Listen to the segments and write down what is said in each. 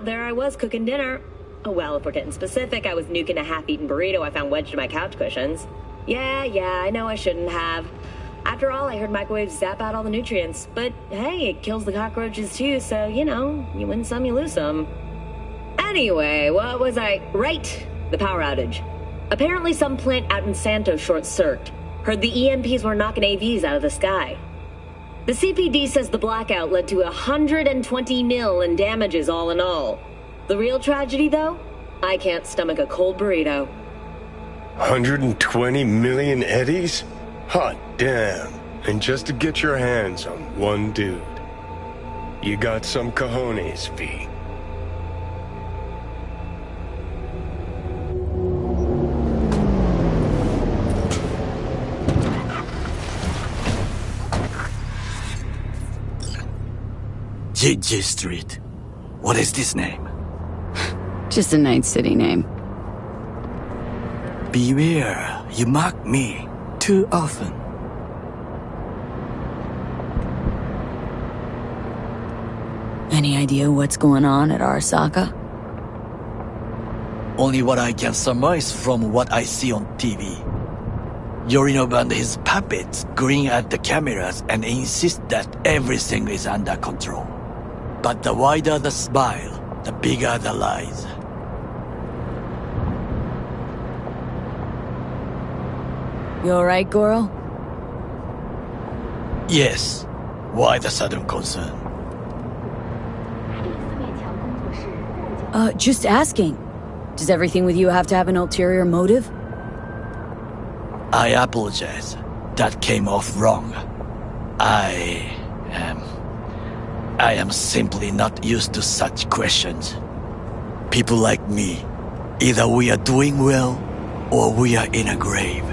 there I was cooking dinner. Oh, well, if we're getting specific, I was nuking a half-eaten burrito I found wedged in my couch cushions. Yeah, I know I shouldn't have. After all, I heard microwaves zap out all the nutrients. But hey, it kills the cockroaches too, so, you know, you win some, you lose some. Anyway, what was I... Right, the power outage. Apparently some plant out in Santo short-circuited. Heard the EMPs were knocking AVs out of the sky. The CPD says the blackout led to 120 mil in damages all in all. The real tragedy, though? I can't stomach a cold burrito. 120 million eddies? Hot damn. And just to get your hands on one dude. You got some cojones, V. JJ Street. What is this name? Just a night city name. Beware, you mock me too often. Any idea what's going on at Arasaka? Only what I can surmise from what I see on TV. Yorinobu and his puppets grin at the cameras and insist that everything is under control. But the wider the smile, the bigger the lies. You alright, Goro? Yes. Why the sudden concern? Just asking. Does everything with you have to have an ulterior motive? I apologize. That came off wrong. I am simply not used to such questions. People like me, either we are doing well, or we are in a grave.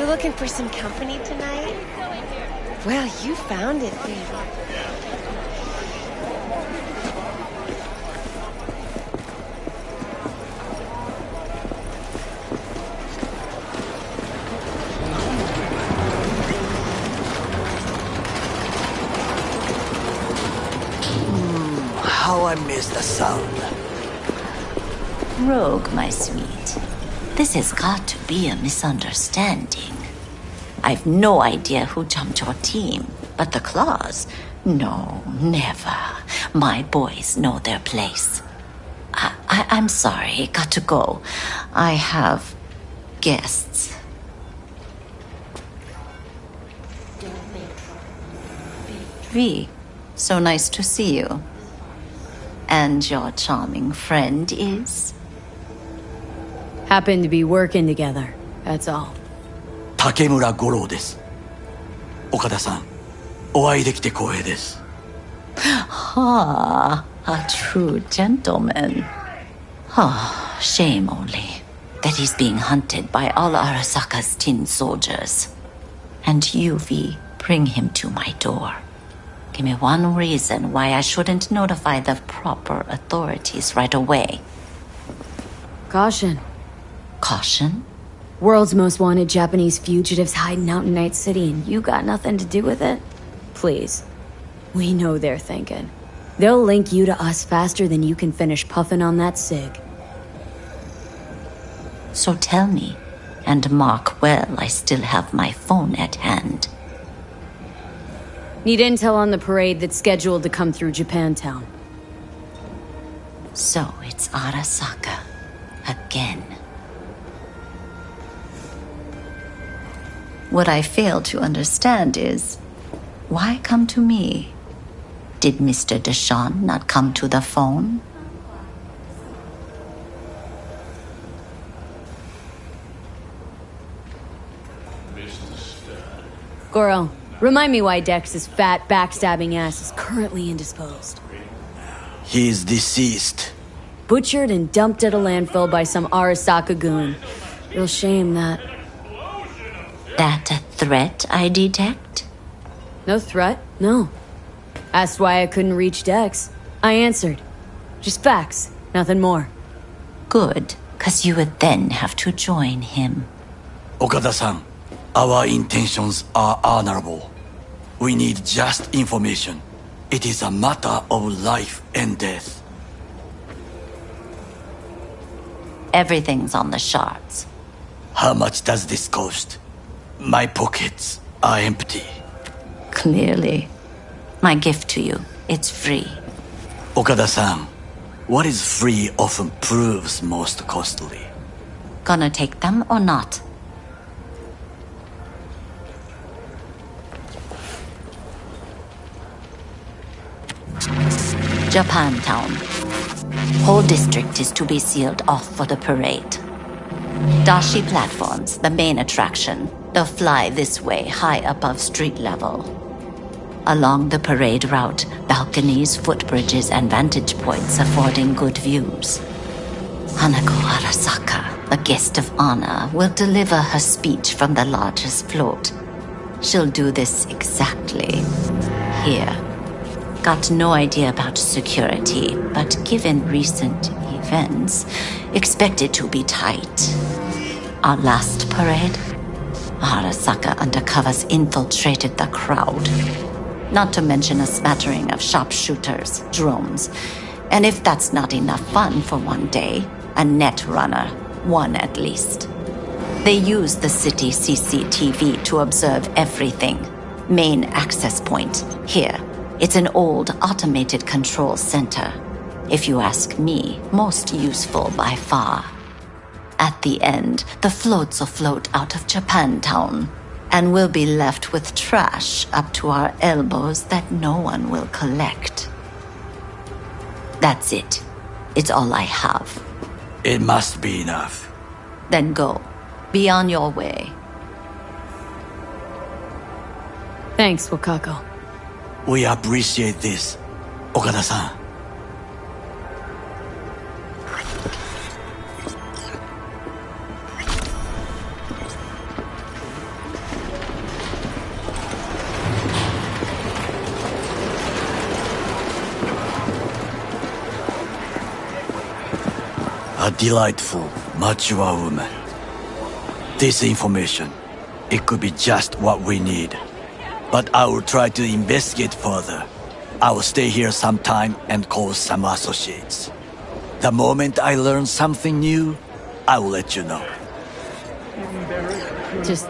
Looking for some company tonight? Well, you found it, baby. How I miss the sound. Rogue, my sweet. This has got to be a misunderstanding. I've no idea who jumped your team, but the claws? No, never. My boys know their place. I'm sorry, got to go. I have guests. V, so nice to see you. And your charming friend is? Happened to be working together, that's all. 竹村五郎です。岡田さん、お会いできて光栄です。Ah, a true gentleman. Ah, shame only that he's being hunted by all Arasaka's tin soldiers. And you, V, bring him to my door. Give me one reason why I shouldn't notify the proper authorities right away. Caution. Caution? World's most wanted Japanese fugitives hiding out in Night City and you got nothing to do with it? Please. We know they're thinking. They'll link you to us faster than you can finish puffing on that cig. So tell me, and mark well I still have my phone at hand. Need intel on the parade that's scheduled to come through Japantown. So it's Arasaka. Again. What I fail to understand is, why come to me? Did Mr. Deshawn not come to the phone? Goro, remind me why Dex's fat, backstabbing ass is currently indisposed. He is deceased. Butchered and dumped at a landfill by some Arasaka goon. Real shame that. That a threat I detect? No threat, no. Asked why I couldn't reach Dex. I answered. Just facts, nothing more. Good, 'cause you would then have to join him. Okada-san, our intentions are honorable. We need just information. It is a matter of life and death. Everything's on the shards. How much does this cost? My pockets are empty. Clearly. My gift to you, it's free. Okada-san, what is free often proves most costly. Gonna take them or not? Japantown. Whole district is to be sealed off for the parade. Dashi platforms, the main attraction. They'll fly this way, high above street level. Along the parade route, balconies, footbridges, and vantage points affording good views. Hanako Arasaka, the guest of honor, will deliver her speech from the largest float. She'll do this exactly here. Got no idea about security, but given recent events, expected to be tight. Our last parade, Arasaka undercovers infiltrated the crowd. Not to mention a smattering of sharpshooters, drones, and if that's not enough fun for one day, a net runner, one at least. They use the city CCTV to observe everything. Main access point, here. It's an old automated control center. If you ask me, most useful by far. At the end, the floats will float out of Japantown, and we'll be left with trash up to our elbows that no one will collect. That's it. It's all I have. It must be enough. Then go. Be on your way. Thanks, Wakako. We appreciate this, Okada-san. A delightful, mature woman. This information, it could be just what we need. But I will try to investigate further. I will stay here some time and call some associates. The moment I learn something new, I will let you know. Just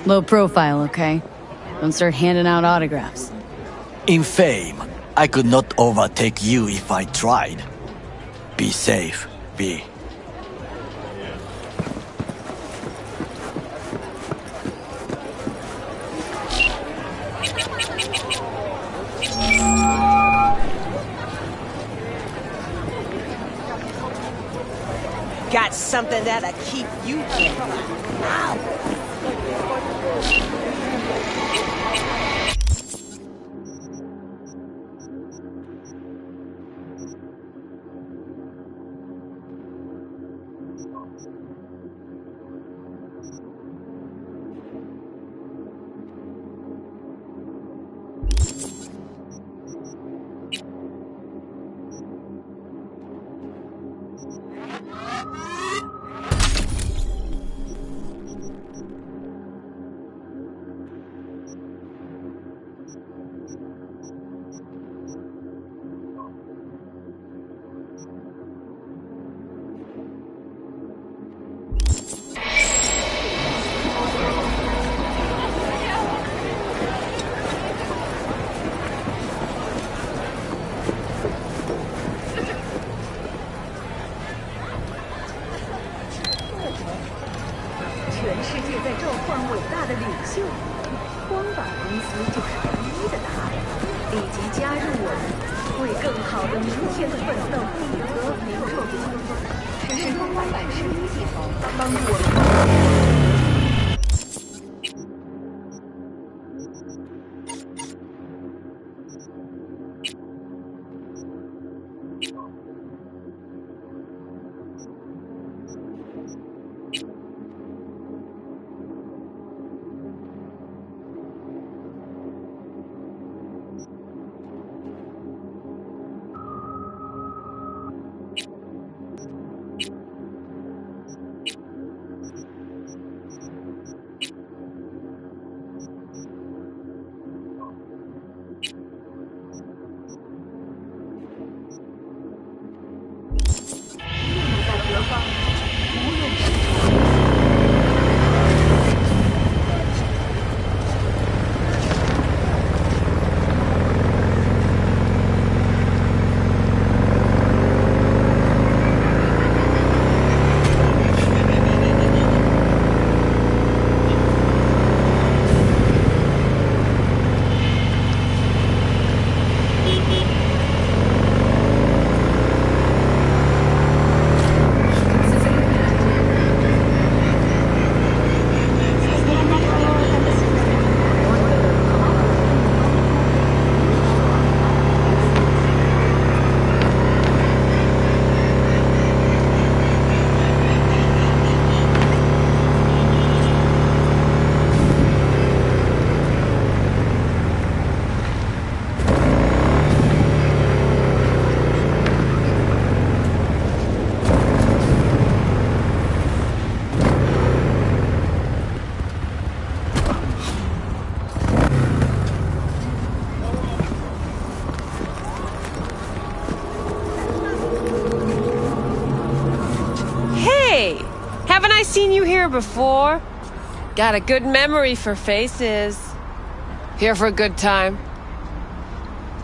low profile, okay? Don't start handing out autographs. In fame, I could not overtake you if I tried. Be safe, B. Got something that'll keep you in. Haven't I seen you here before? Got a good memory for faces. Here for a good time.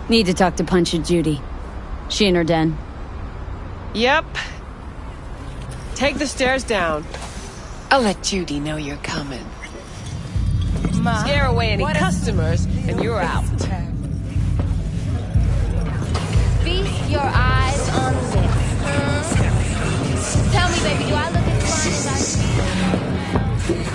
Need to talk to Punch and Judy. She in her den. Yep. Take the stairs down. I'll let Judy know you're coming. Ma, scare away any customers, and you're out. Feast your eyes on this. Tell me, baby, do I look as fine as I feel?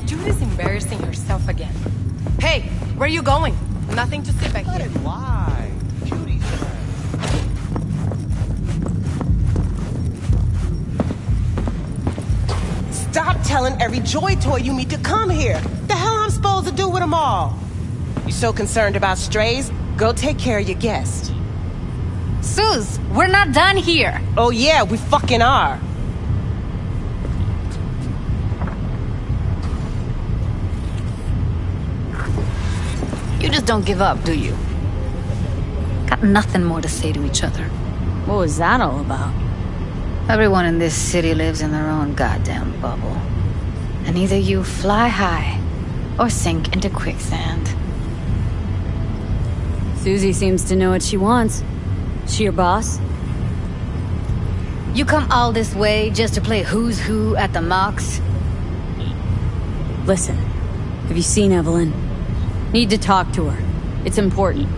Judy's embarrassing herself again. Hey, where are you going? Nothing to sit back here. Let it lie. Judy's Stop telling every Joy Toy you meet to come here. The hell I'm supposed to do with them all? You so concerned about strays? Go take care of your guest. Suze, we're not done here. Oh yeah, we fucking are. You just don't give up, do you? Got nothing more to say to each other. What was that all about? Everyone in this city lives in their own goddamn bubble. And either you fly high or sink into quicksand. Susie seems to know what she wants. She your boss? You come all this way just to play who's who at the Mox? Listen, have you seen Evelyn? Need to talk to her. It's important.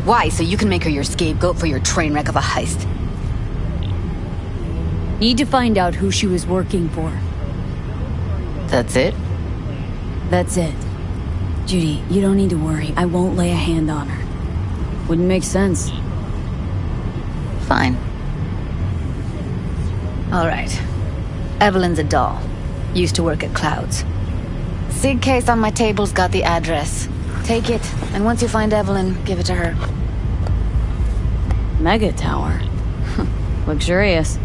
Why? So you can make her your scapegoat for your train wreck of a heist? Need to find out who she was working for. That's it? That's it. Judy, you don't need to worry. I won't lay a hand on her. Wouldn't make sense. Fine. All right. Evelyn's a doll. Used to work at Clouds. Sig case on my table's got the address. Take it, and once you find Evelyn, give it to her. Mega tower. Luxurious.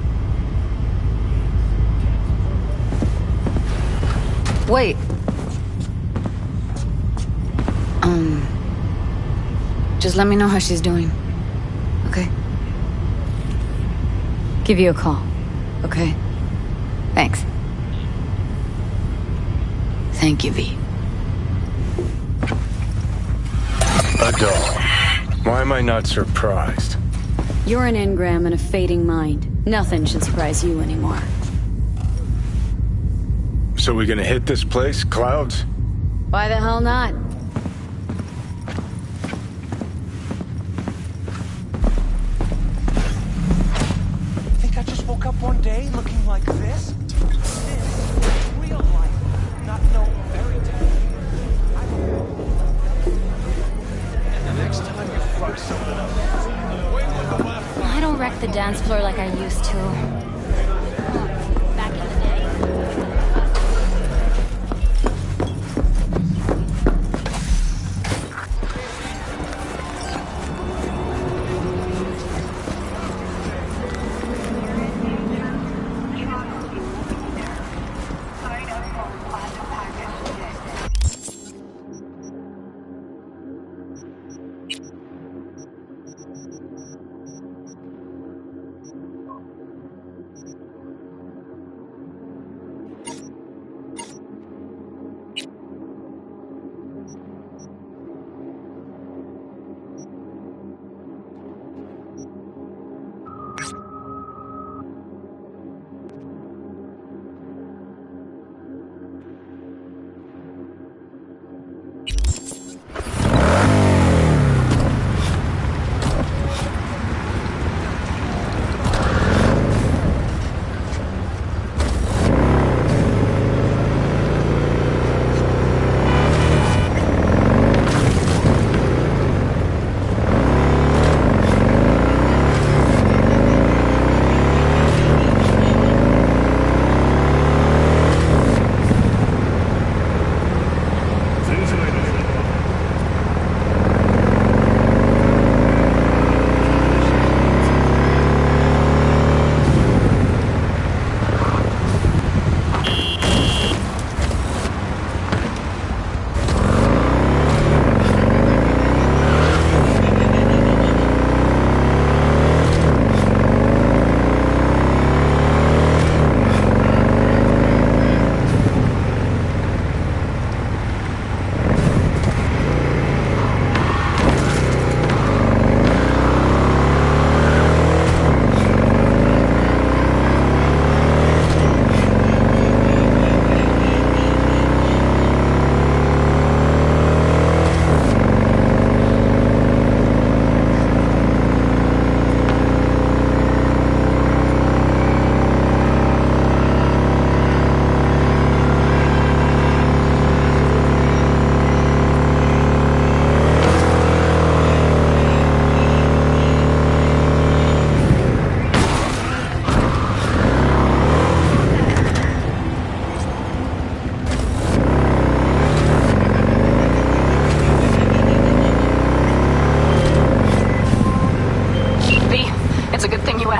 Wait. Just let me know how she's doing. Okay? Give you a call. Okay. Thanks. Thank you, V. A doll. Why am I not surprised? You're an engram and a fading mind. Nothing should surprise you anymore. So we gonna hit this place, Clouds? Why the hell not? Think I just woke up one day looking like this? This is real life, not no fairy tale. And the next time you fuck something up, wait with the left. I don't wreck the dance floor like I used to. Back in the day.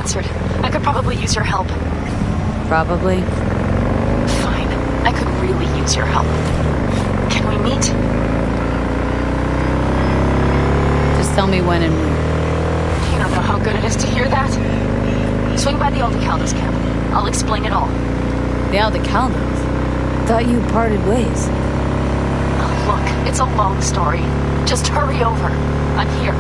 answered. I could probably use your help. Probably. Fine. I could really use your help. Can we meet? Just tell me when and where. You don't know how good it is to hear that. Swing by the Aldecaldos camp. I'll explain it all. The Aldecaldos? Thought you parted ways. Look, it's a long story. Just hurry over. I'm here.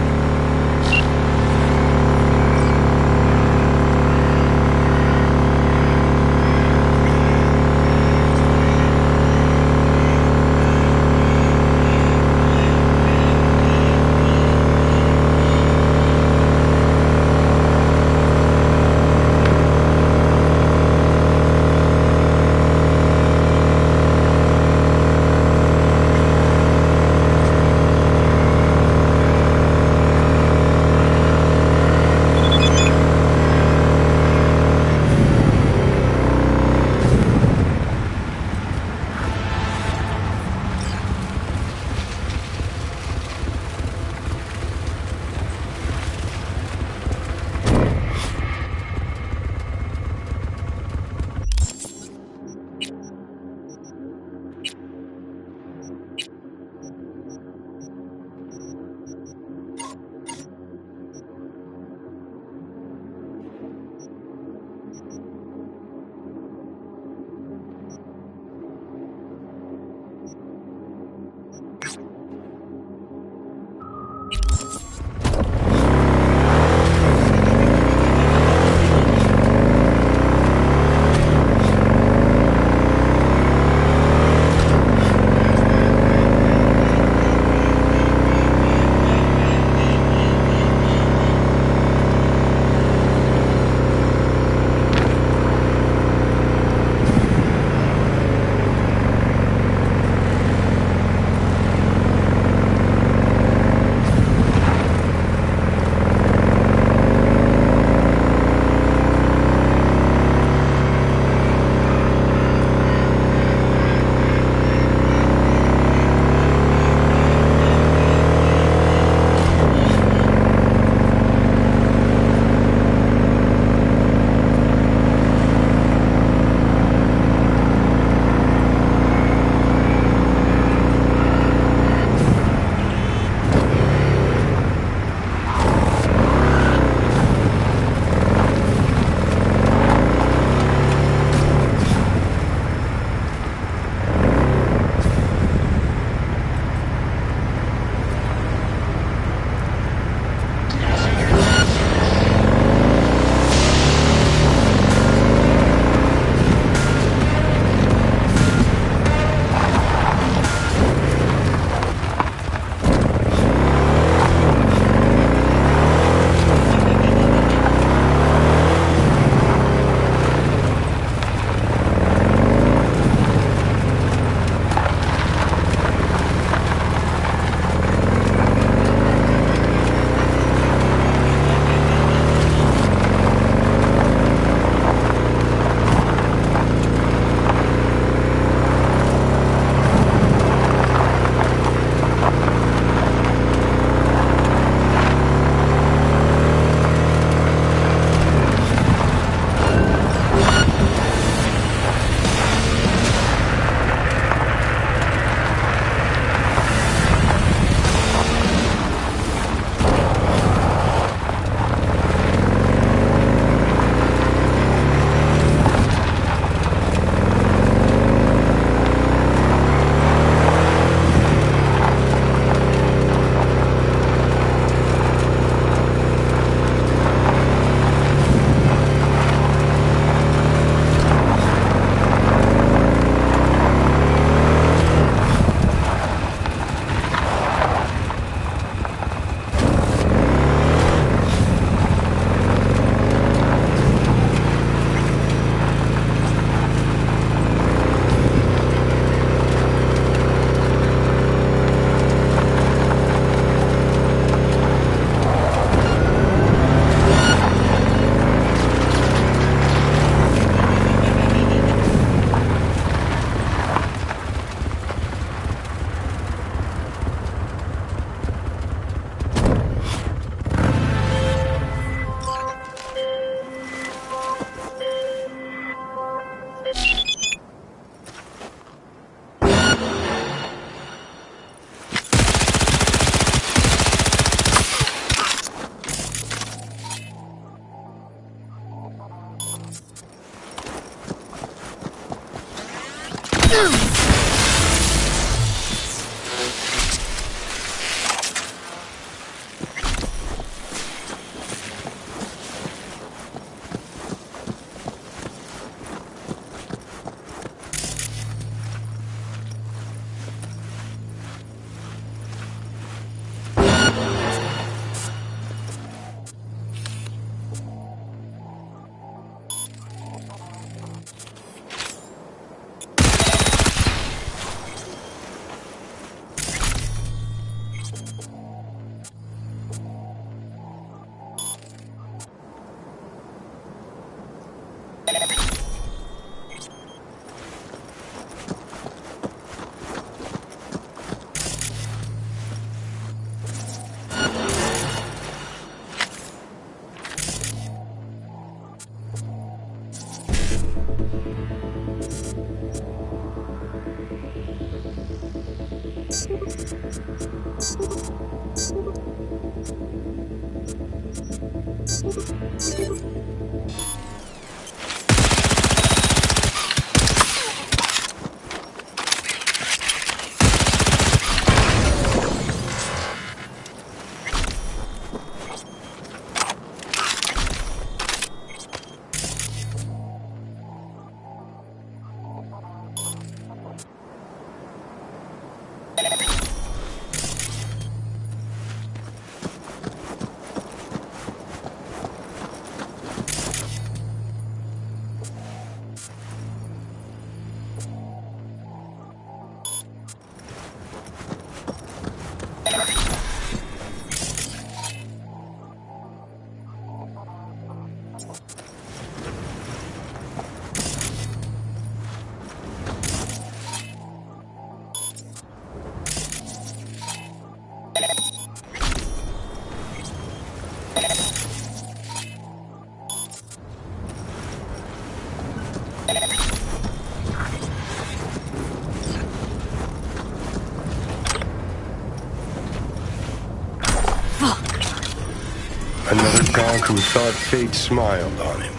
Another gonk who thought fate smiled on him.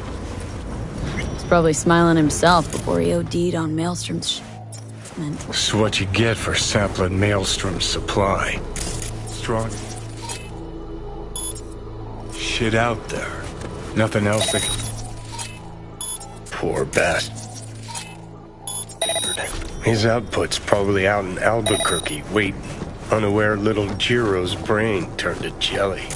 He's probably smiling himself before he OD'd on Maelstrom's That's what you get for sampling Maelstrom's supply. Strong shit out there. Nothing else that Poor bastard. His output's probably out in Albuquerque, waiting. Unaware little Jiro's brain turned to jelly.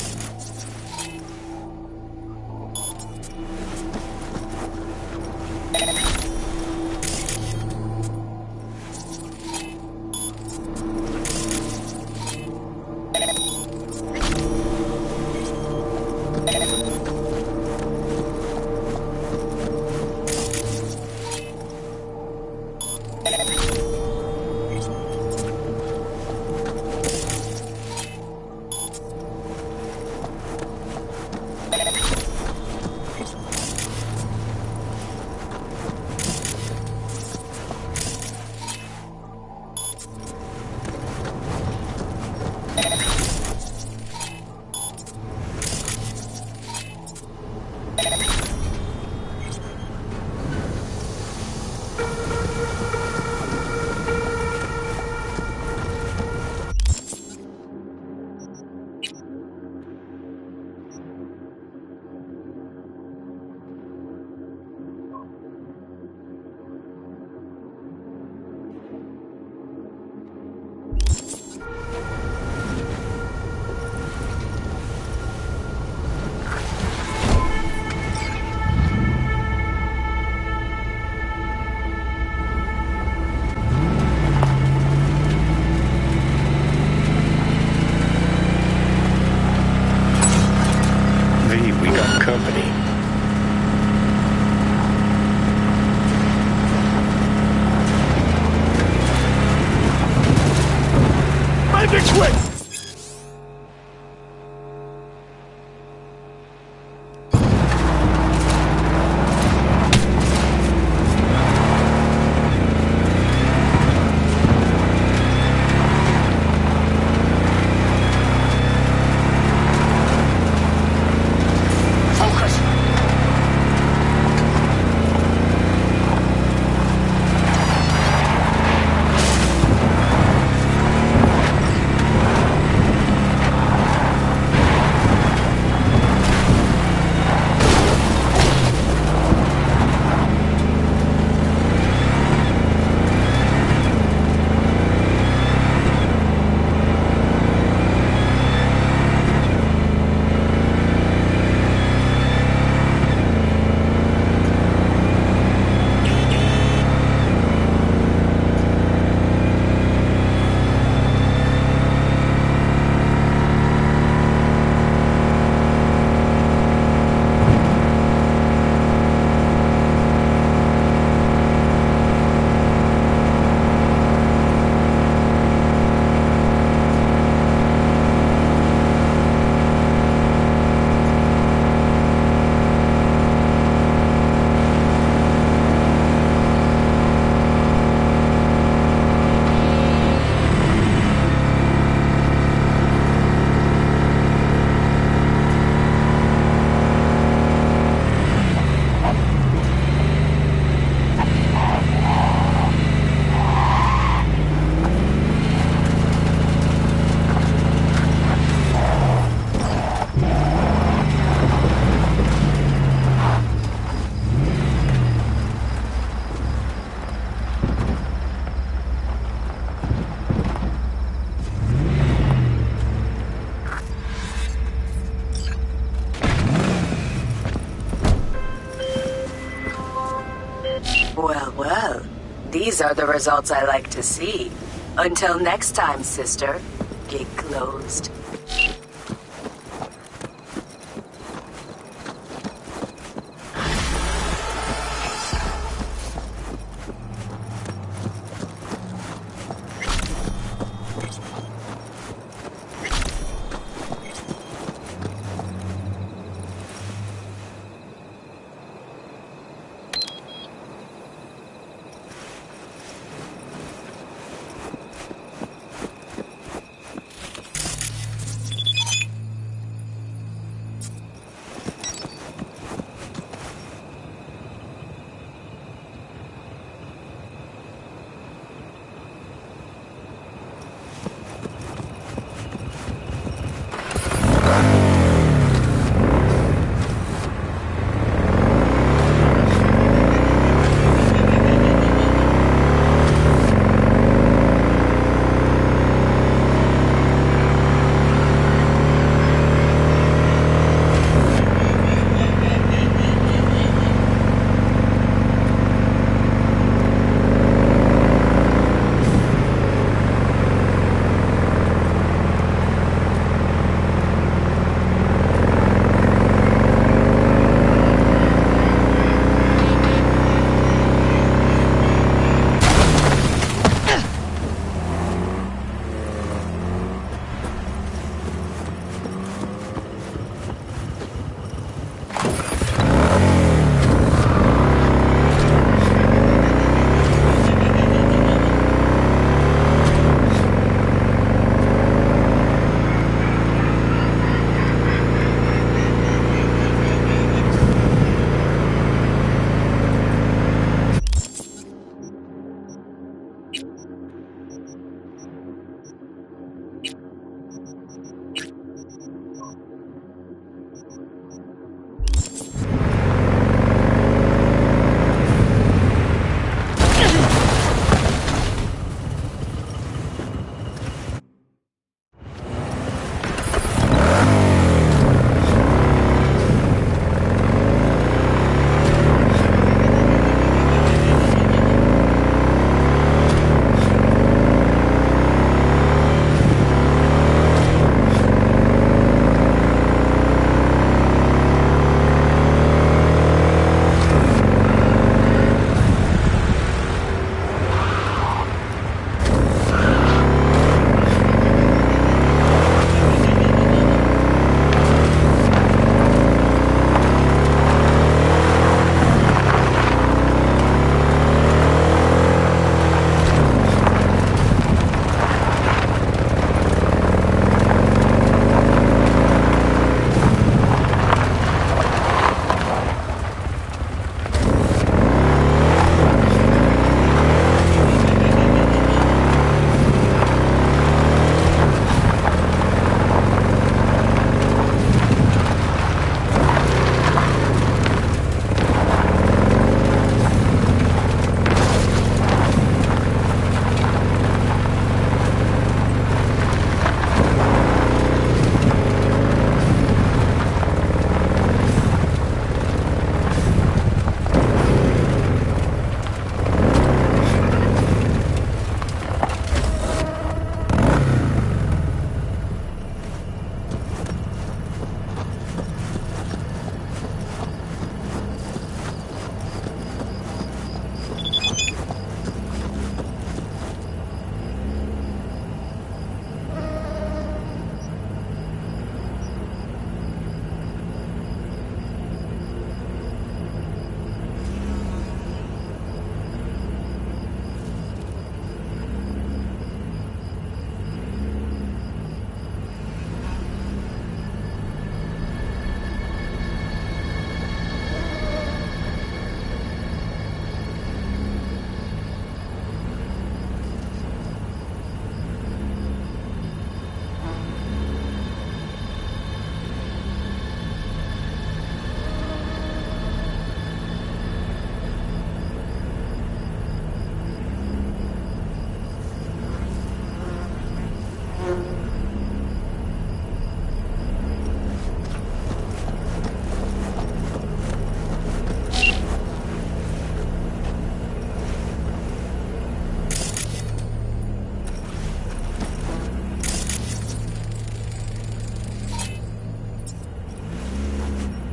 These are the results I like to see. Until next time, sister. Gate closed.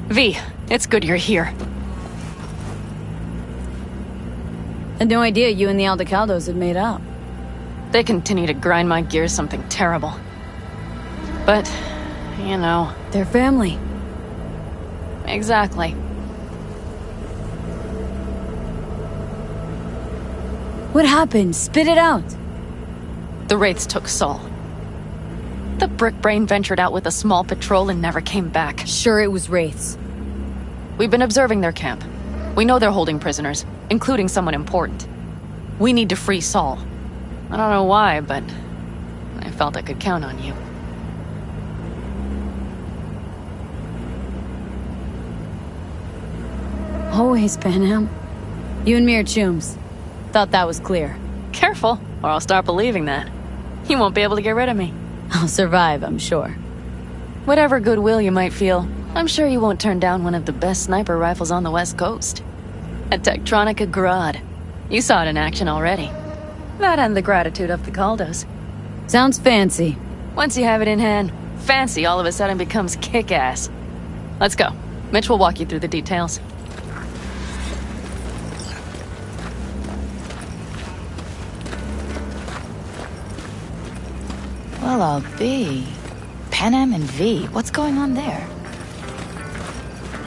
V, it's good you're here. Had no idea you and the Aldecaldos had made up. They continue to grind my gears something terrible. But, you know... They're family. Exactly. What happened? Spit it out. The Wraiths took Saul. The Brickbrain ventured out with a small patrol and never came back. Sure, it was Wraiths. We've been observing their camp. We know they're holding prisoners, including someone important. We need to free Saul. I don't know why, but I felt I could count on you. Always, Panam. You and me are chums. Thought that was clear. Careful, or I'll start believing that. You won't be able to get rid of me. I'll survive, I'm sure. Whatever goodwill you might feel, I'm sure you won't turn down one of the best sniper rifles on the West Coast. A Tektronica Grad. You saw it in action already. That and the gratitude of the Caldos. Sounds fancy. Once you have it in hand, fancy all of a sudden becomes kick-ass. Let's go. Mitch will walk you through the details. Well, I'll be. Panam and V, what's going on there?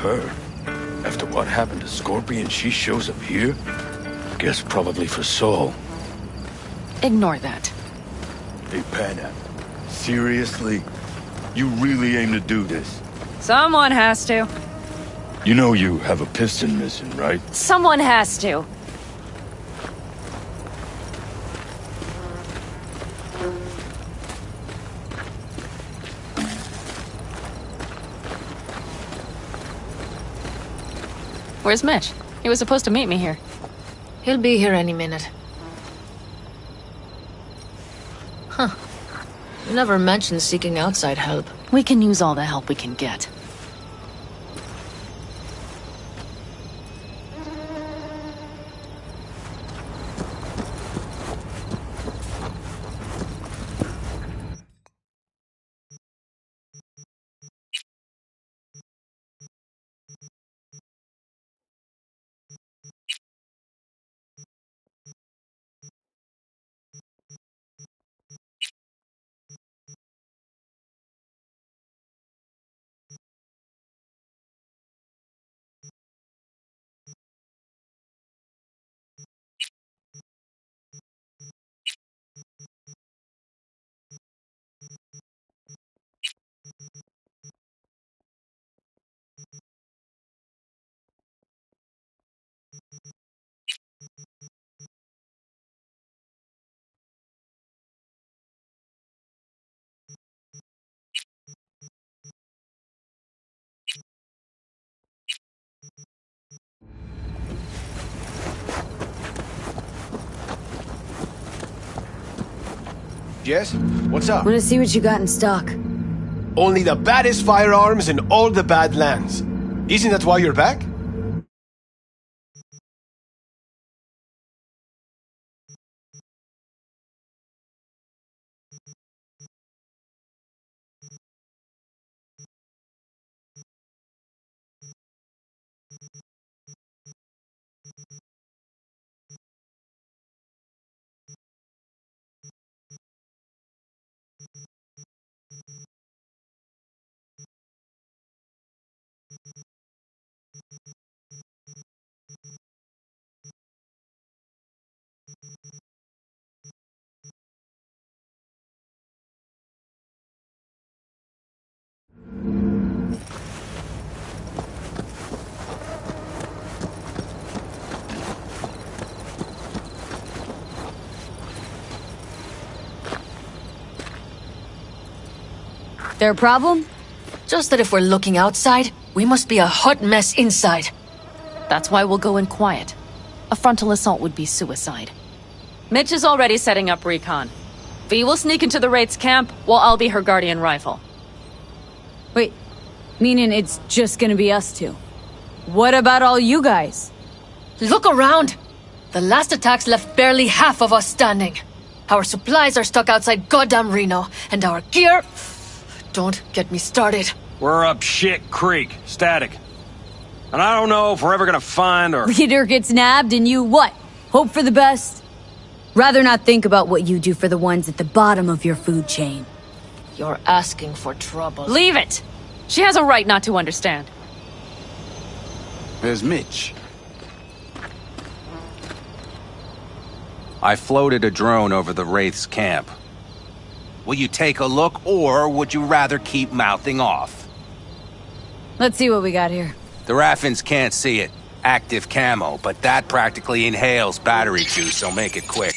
Her? After what happened to Scorpion, she shows up here? Guess probably for Saul. Ignore that. Hey, Panam. Seriously? You really aim to do this? Someone has to. You know you have a piston missing, right? Someone has to. Where's Mitch? He was supposed to meet me here. He'll be here any minute. Huh. You never mentioned seeking outside help. We can use all the help we can get. Jess, what's up? Wanna see what you got in stock? Only the baddest firearms in all the Badlands. Isn't that why you're back? Their problem? Just that if we're looking outside, we must be a hot mess inside. That's why we'll go in quiet. A frontal assault would be suicide. Mitch is already setting up recon. V will sneak into the Wraith's camp, while I'll be her guardian rifle. Wait, meaning it's just gonna be us two? What about all you guys? Look around! The last attacks left barely half of us standing. Our supplies are stuck outside goddamn Reno, and our gear... Don't get me started. We're up shit creek. Static. And I don't know if we're ever gonna find or... Leader gets nabbed and you what? Hope for the best? Rather not think about what you do for the ones at the bottom of your food chain. You're asking for trouble. Leave it! She has a right not to understand. There's Mitch. I floated a drone over the Wraith's camp. Will you take a look, or would you rather keep mouthing off? Let's see what we got here. The Raffins can't see it. Active camo, but that practically inhales battery juice, so make it quick.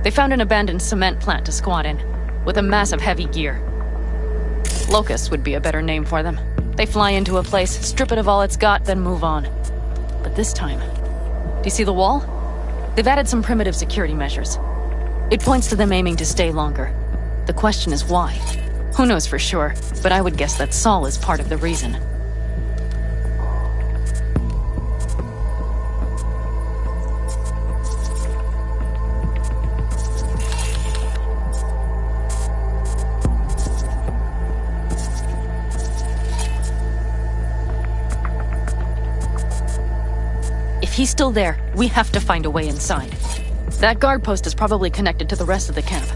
They found an abandoned cement plant to squat in, with a massive heavy gear. Locusts would be a better name for them. They fly into a place, strip it of all it's got, then move on. But this time... Do you see the wall? They've added some primitive security measures. It points to them aiming to stay longer. The question is why? Who knows for sure, but I would guess that Saul is part of the reason. If he's still there, we have to find a way inside. That guard post is probably connected to the rest of the camp.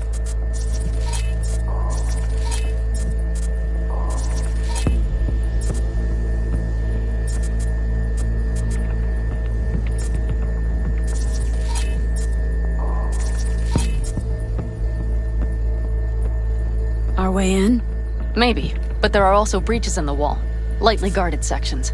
Our way in? Maybe, but there are also breaches in the wall. Lightly guarded sections.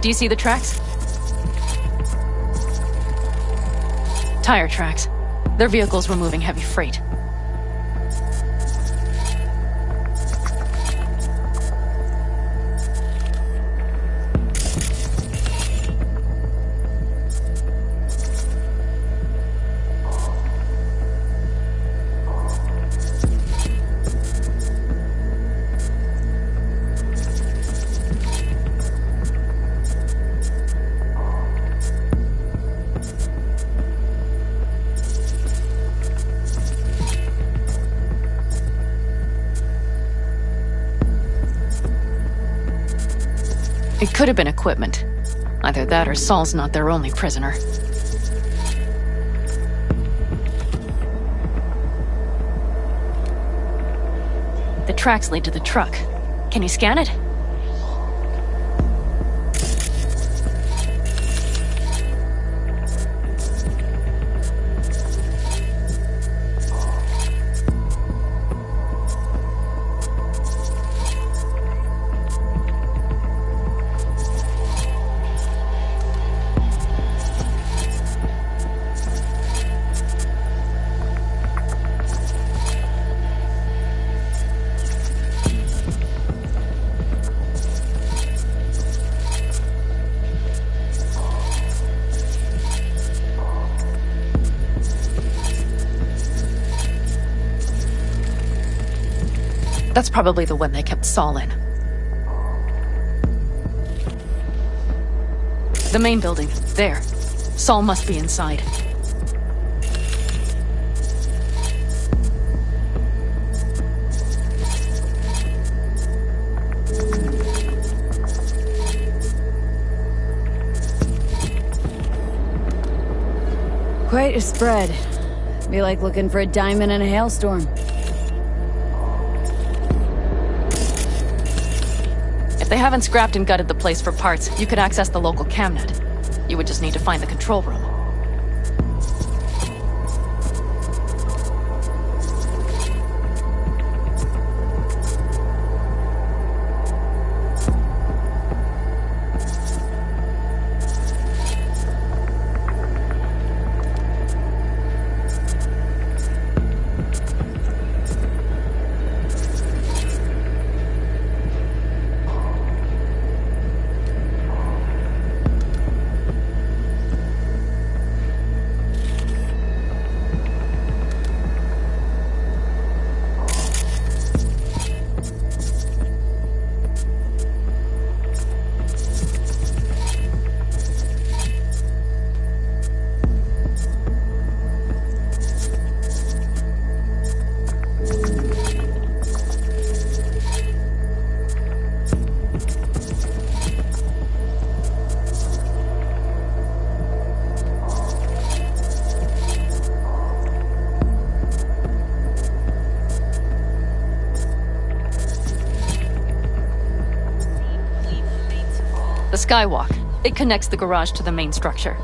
Do you see the tracks? Tire tracks. Their vehicles were moving heavy freight. It could have been equipment. Either that or Saul's not their only prisoner. The tracks lead to the truck. Can you scan it? That's probably the one they kept Saul in. The main building, there. Saul must be inside. Quite a spread. Be like looking for a diamond in a hailstorm. If they haven't scrapped and gutted the place for parts, you could access the local camnet. You would just need to find the control room. The skywalk. It connects the garage to the main structure.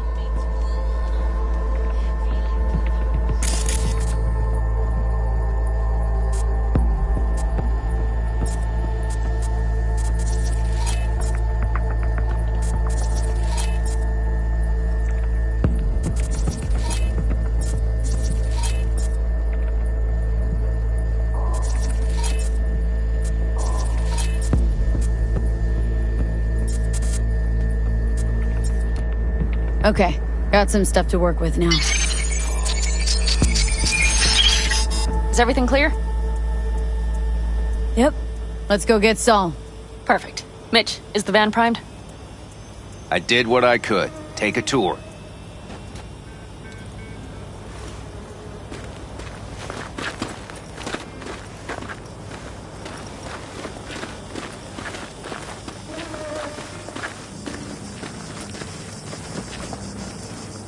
Okay, got some stuff to work with now. Is everything clear? Yep. Let's go get Saul. Perfect. Mitch, is the van primed? I did what I could. Take a tour.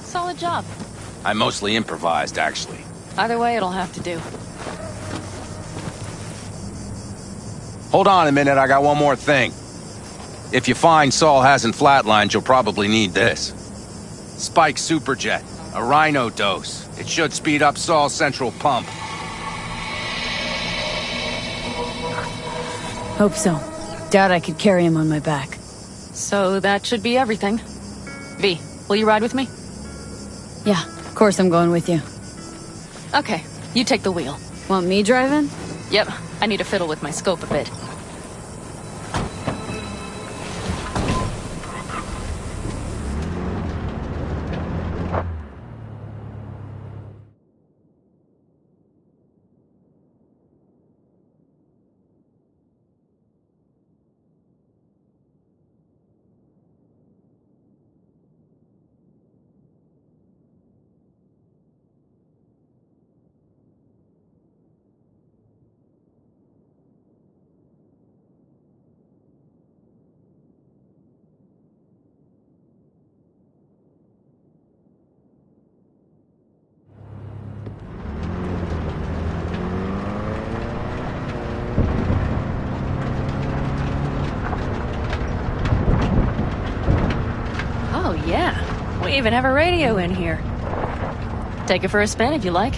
Solid job. I mostly improvised, actually. Either way, it'll have to do. Hold on a minute, I got one more thing. If you find Saul hasn't flatlined, you'll probably need this. Spike Superjet, a Rhino dose. It should speed up Saul's central pump. Hope so. Doubt I could carry him on my back. So that should be everything. V, will you ride with me? Yeah, of course I'm going with you. Okay, you take the wheel. Want me driving? Yep, I need to fiddle with my scope a bit. Oh, yeah. We even have a radio in here. Take it for a spin if you like.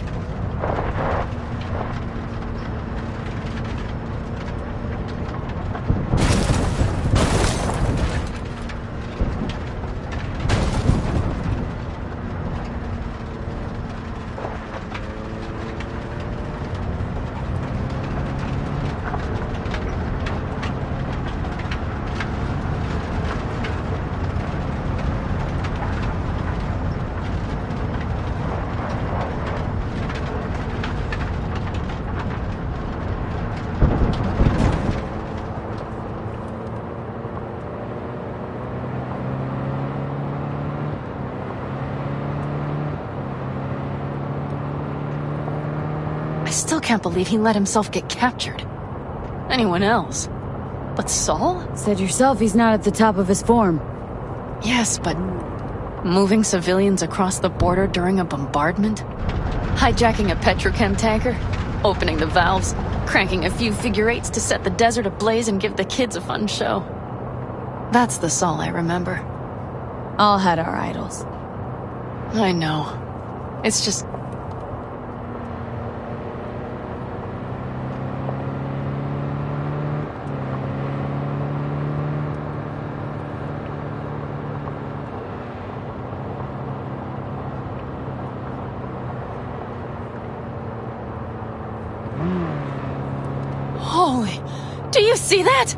I still can't believe he let himself get captured. Anyone else? But Saul? Said yourself he's not at the top of his form. Yes, but moving civilians across the border during a bombardment? Hijacking a petrochem tanker? Opening the valves? Cranking a few figure eights to set the desert ablaze and give the kids a fun show? That's the Saul I remember. All had our idols. I know. It's just... Holy... Do you see that?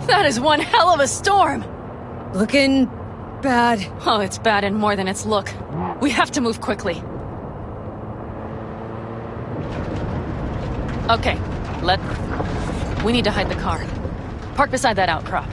That is one hell of a storm! Looking... bad. Oh, it's bad in more than its look. We have to move quickly. Okay, we need to hide the car. Park beside that outcrop.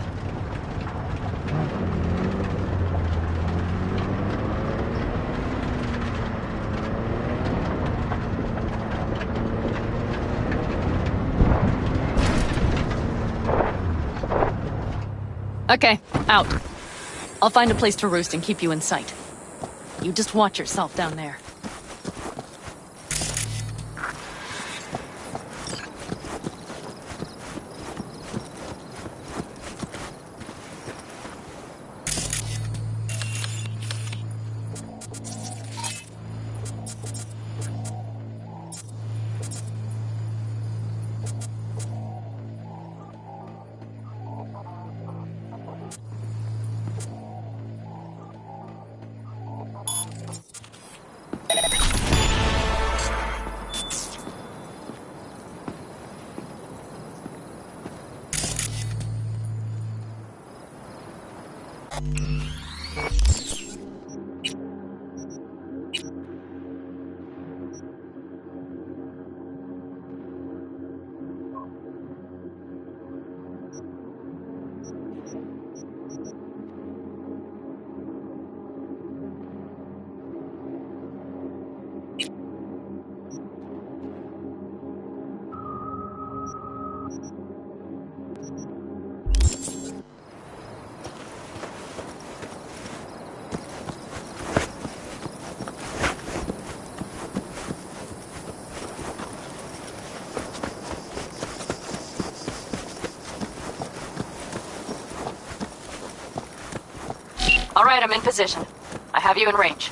Okay, out. I'll find a place to roost and keep you in sight. You just watch yourself down there. All right, I'm in position. I have you in range.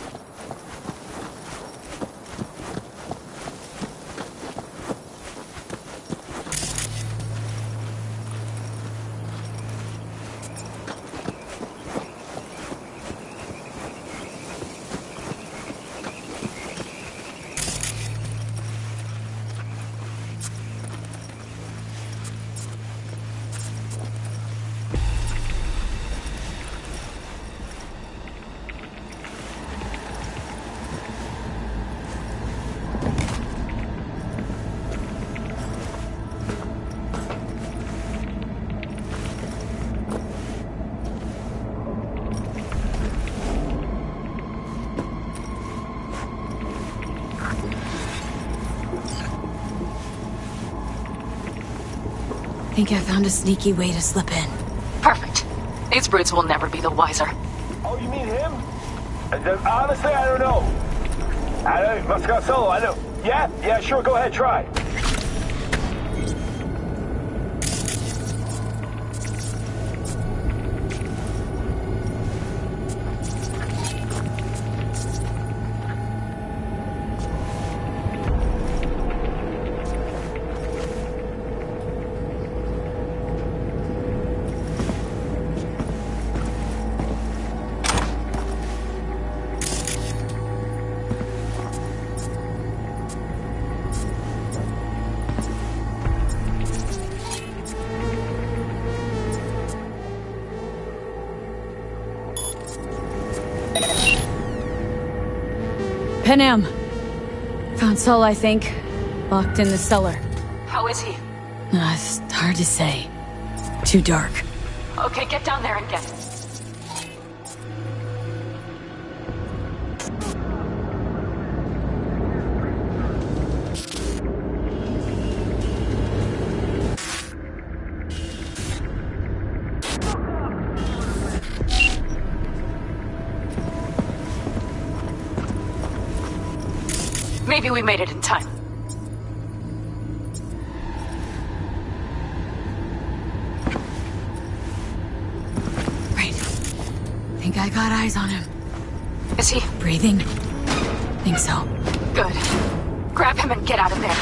Think I found a sneaky way to slip in. Perfect. These brutes will never be the wiser. Oh, you mean him? Honestly, I don't know. I don't know. Must go solo. I know. Yeah, sure. Go ahead, try. Panam! Found Saul, I think. Locked in the cellar. How is he? It's hard to say. Too dark. Okay, get down there and get him. Maybe we made it in time. Right. Think I got eyes on him. Is he? Breathing? Think so. Good. Grab him and get out of there.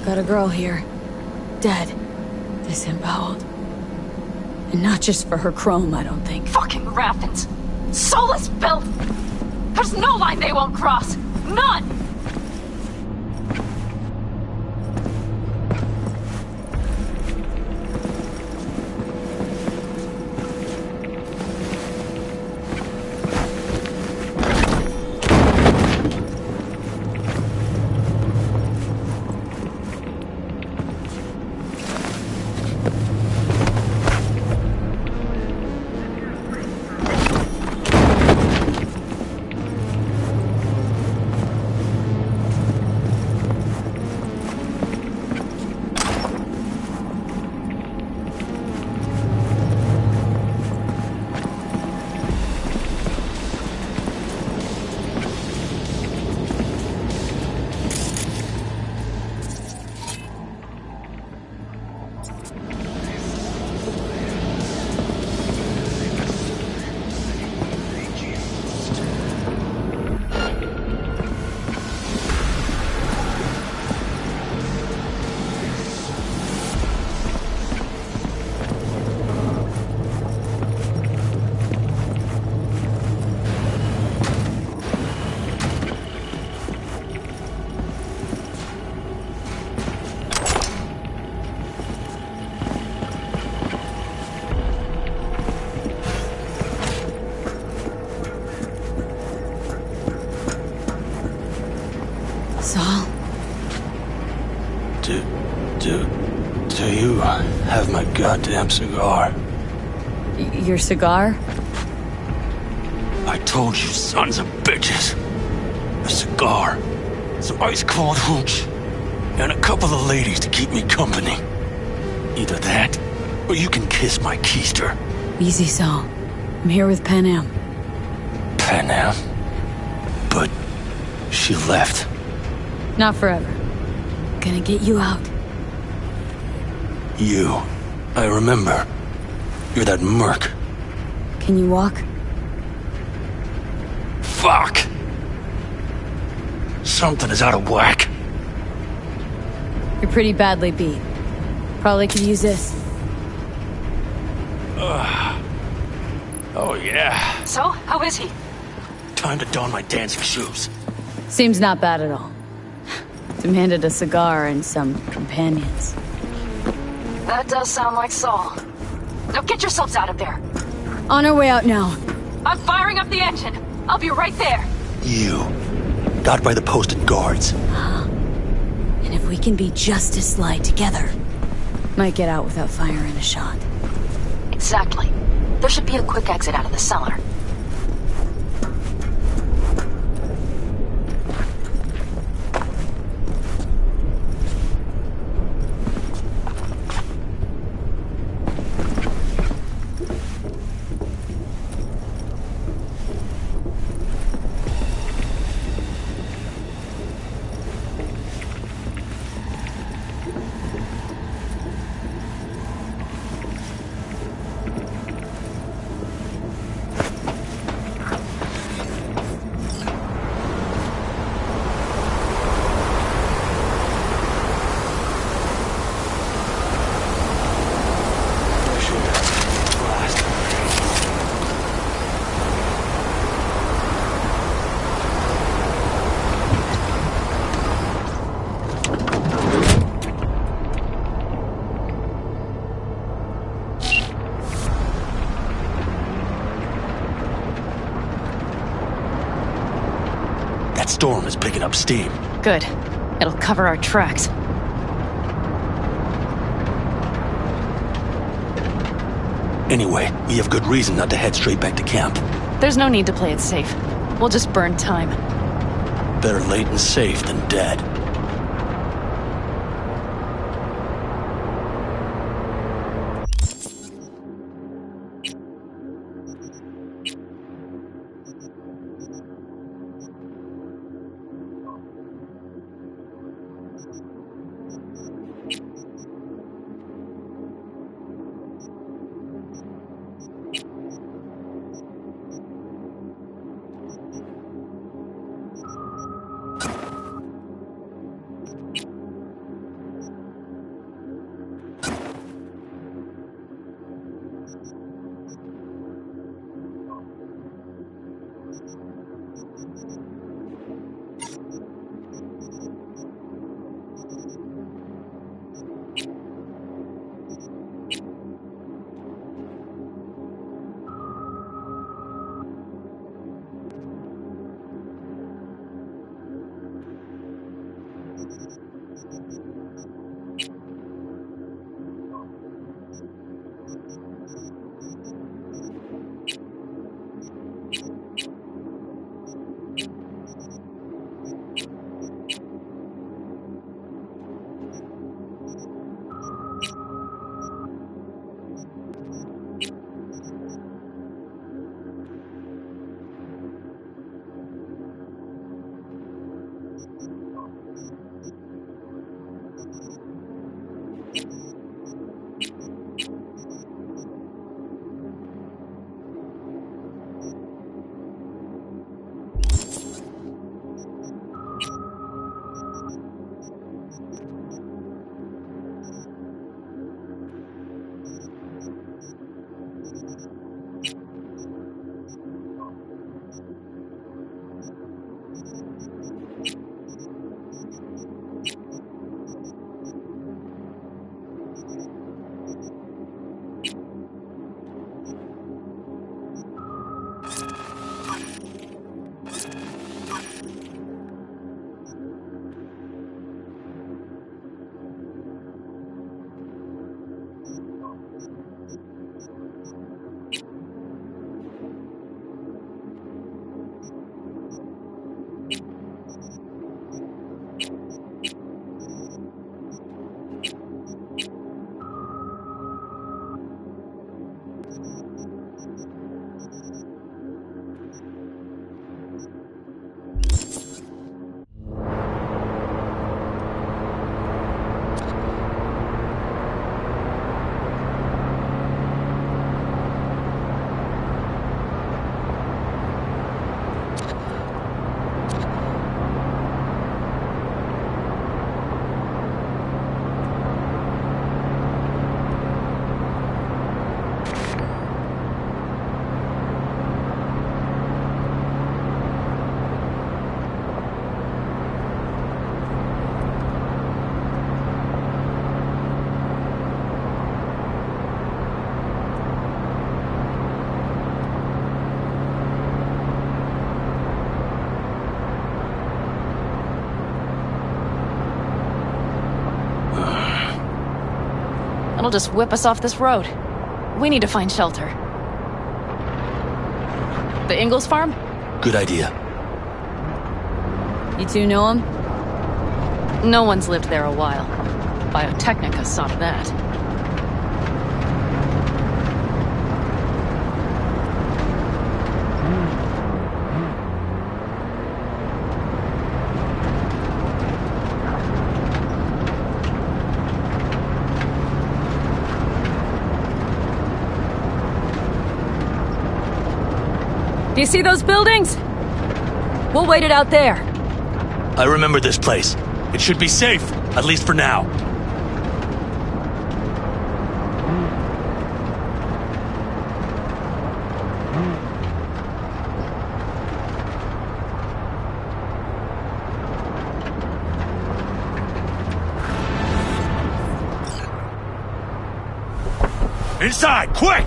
Got a girl here. Dead. Disemboweled. And not just for her chrome, I don't think. Fucking raffins! Soulless filth! There's no line they won't cross! None! Saul? Do you have my goddamn cigar? Your cigar? I told you, sons of bitches. A cigar, some ice-cold hooch, and a couple of ladies to keep me company. Either that, or you can kiss my keister. Easy, Saul. I'm here with Pan Am. Pan Am? But she left. Not forever. Gonna get you out. You. I remember. You're that merc. Can you walk? Fuck! Something is out of whack. You're pretty badly beat. Probably could use this. Oh, yeah. So, how is he? Time to don my dancing shoes. Seems not bad at all. Demanded a cigar and some companions. That does sound like Saul. Now get yourselves out of there. On our way out now. I'm firing up the engine. I'll be right there. You. Got by the posted guards. And if we can be just as sly together, might get out without firing a shot. Exactly. There should be a quick exit out of the cellar. That storm is picking up steam. Good. It'll cover our tracks. Anyway, we have good reason not to head straight back to camp. There's no need to play it safe. We'll just burn time. Better late and safe than dead. That'll just whip us off this road. We need to find shelter. The Ingalls farm? Good idea. You two know him? No one's lived there a while. Biotechnica saw to that. Do you see those buildings? We'll wait it out there. I remember this place. It should be safe, at least for now. Inside, quick!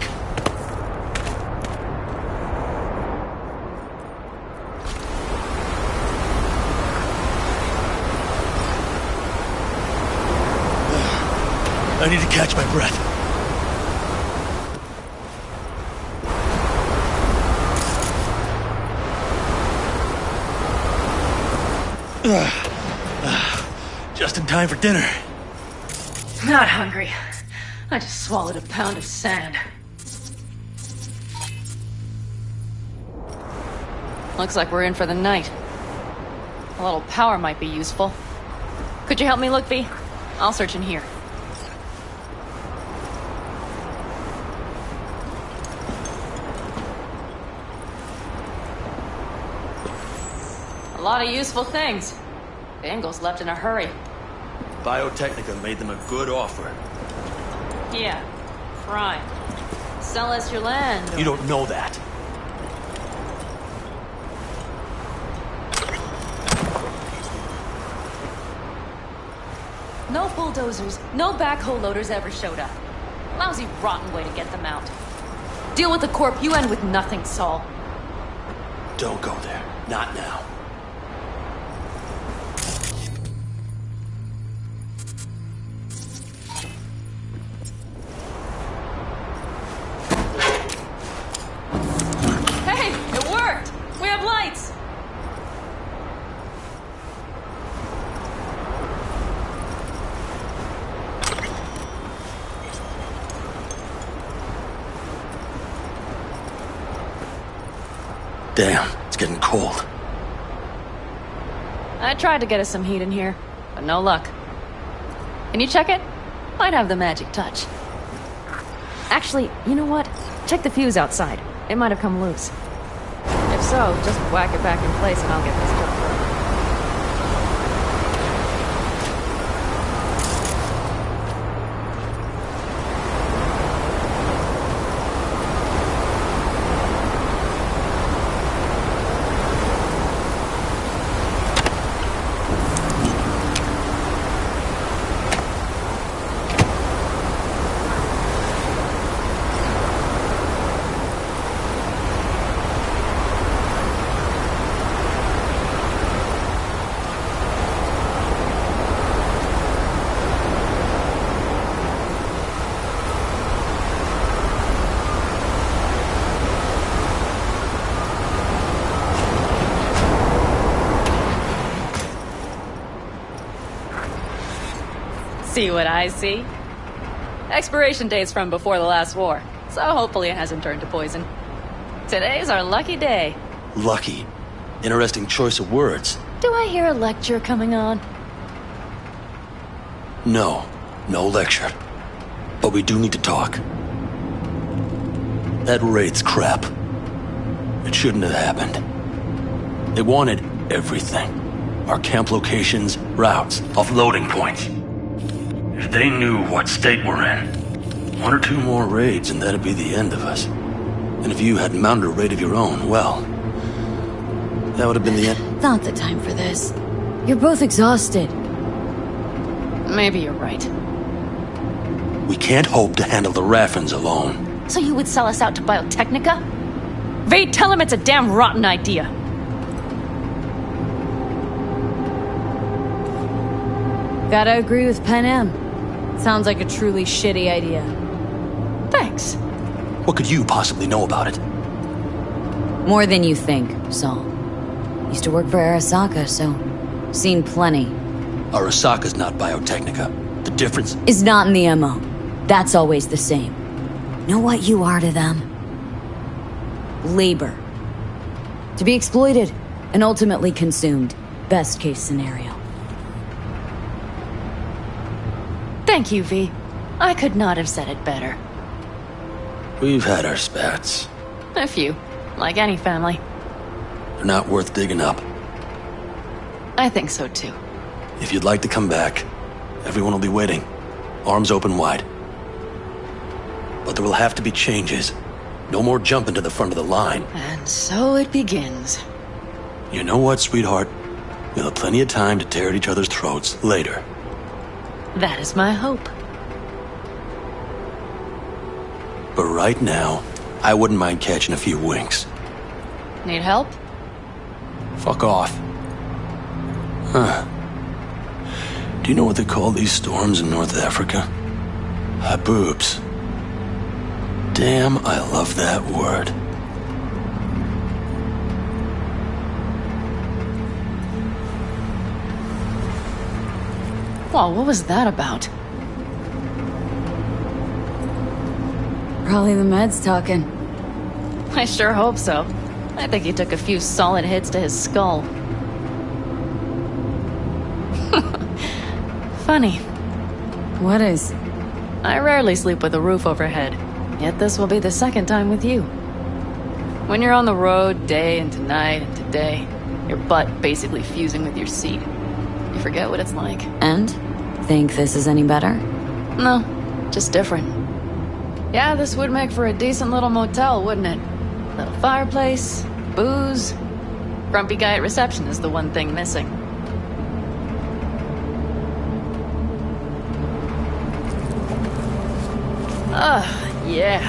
I need to catch my breath. Just in time for dinner. Not hungry. I just swallowed a pound of sand. Looks like we're in for the night. A little power might be useful. Could you help me look, V? I'll search in here. A lot of useful things. The Ingalls left in a hurry. Biotechnica made them a good offer. Yeah, prime. Sell us your land. You don't know that. No bulldozers, no backhoe loaders ever showed up. Lousy, rotten way to get them out. Deal with the corp, you end with nothing, Saul. Don't go there. Not now. Hey, it worked! We have lights! Damn, it's getting cold. I tried to get us some heat in here, but no luck. Can you check it? Might have the magic touch. Actually, you know what? Check the fuse outside. It might have come loose. If so, just whack it back in place and I'll get this job done. See what I see? Expiration date's from before the last war, so hopefully it hasn't turned to poison. Today's our lucky day. Lucky. Interesting choice of words. Do I hear a lecture coming on? No. No lecture. But we do need to talk. That raid's crap. It shouldn't have happened. They wanted everything. Our camp locations, routes, offloading points. If they knew what state we're in, one or two more raids and that'd be the end of us. And if you had mounted a raid of your own, well, that would have been the end. Not the time for this. You're both exhausted. Maybe you're right. We can't hope to handle the Raffins alone. So you would sell us out to Biotechnica? Vade, tell him it's a damn rotten idea. Gotta agree with Pen M. Sounds like a truly shitty idea. Thanks. What could you possibly know about it? More than you think, Saul. Used to work for Arasaka, so seen plenty. Arasaka's not Biotechnica. The difference is not in the MO. That's always the same. Know what you are to them? Labor. To be exploited and ultimately consumed. Best case scenario. Thank you, V. I could not have said it better. We've had our spats. A few. Like any family. They're not worth digging up. I think so too. If you'd like to come back, everyone will be waiting. Arms open wide. But there will have to be changes. No more jumping to the front of the line. And so it begins. You know what, sweetheart? We'll have plenty of time to tear at each other's throats later. That is my hope. But right now, I wouldn't mind catching a few winks. Need help? Fuck off. Huh. Do you know what they call these storms in North Africa? Haboobs. Damn, I love that word. Well, what was that about? Probably the meds talking. I sure hope so. I think he took a few solid hits to his skull. Funny. What is? I rarely sleep with a roof overhead, yet this will be the second time with you. When you're on the road day into night into day, your butt basically fusing with your seat. You forget what it's like. And? Think this is any better? No, just different. Yeah, this would make for a decent little motel, wouldn't it? Little fireplace, booze. Grumpy guy at reception is the one thing missing. Ugh, yeah.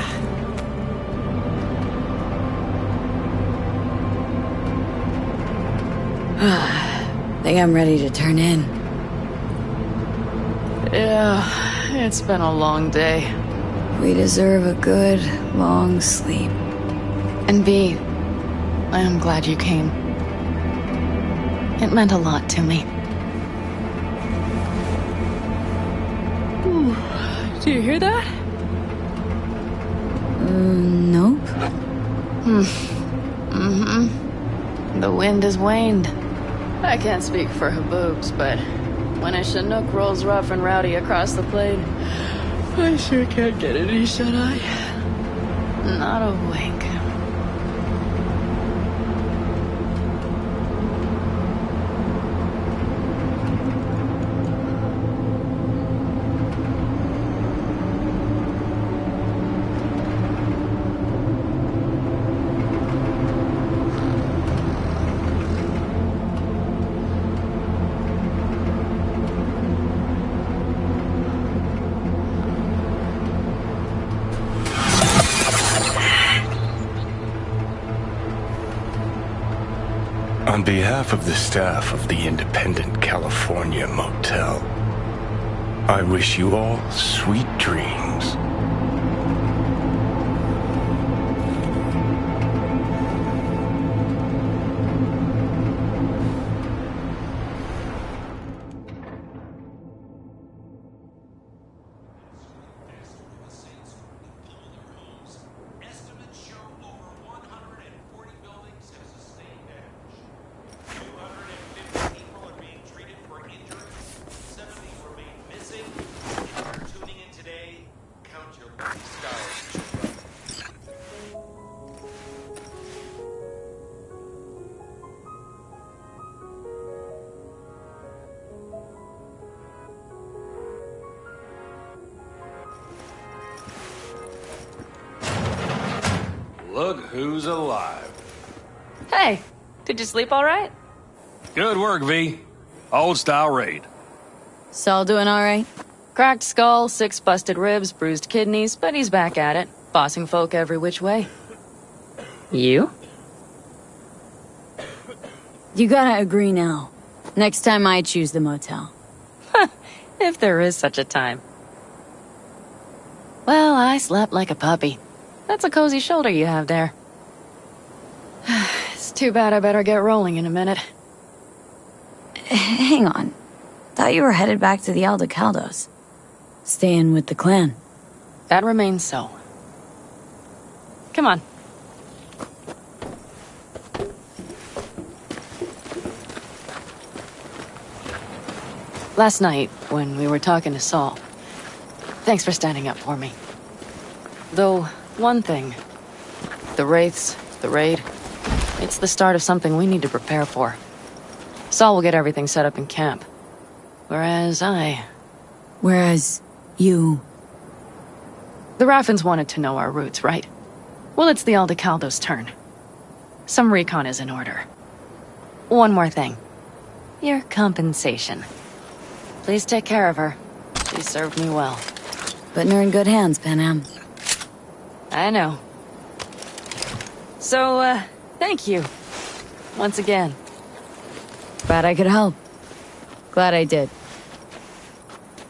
Think I'm ready to turn in. Yeah, it's been a long day. We deserve a good, long sleep. And V, I am glad you came. It meant a lot to me. Ooh, do you hear that? Nope. The wind has waned. I can't speak for Haboobs, but when a Chinook rolls rough and rowdy across the plain, I sure can't get any shut-eye. Not a wink. On behalf of the staff of the Independent California Motel, I wish you all sweet dreams. Look who's alive. Hey, did you sleep all right? Good work, V. Old style raid. Saul doing all right? Cracked skull, 6 busted ribs, bruised kidneys, but he's back at it, bossing folk every which way. You? You gotta agree now. Next time I choose the motel. If there is such a time. Well, I slept like a puppy. That's a cozy shoulder you have there. It's too bad I better get rolling in a minute. Hang on. Thought you were headed back to the Aldecaldos. Staying with the clan. That remains so. Come on. Last night, when we were talking to Saul, thanks for standing up for me. Though, one thing. The Wraiths, the raid, it's the start of something we need to prepare for. Saul will get everything set up in camp. Whereas you... The Raffins wanted to know our roots, right? Well, it's the Aldecaldos' turn. Some recon is in order. One more thing. Your compensation. Please take care of her. She served me well. Putting her in good hands, Panam. I know. So, thank you. Once again. Glad I could help. Glad I did.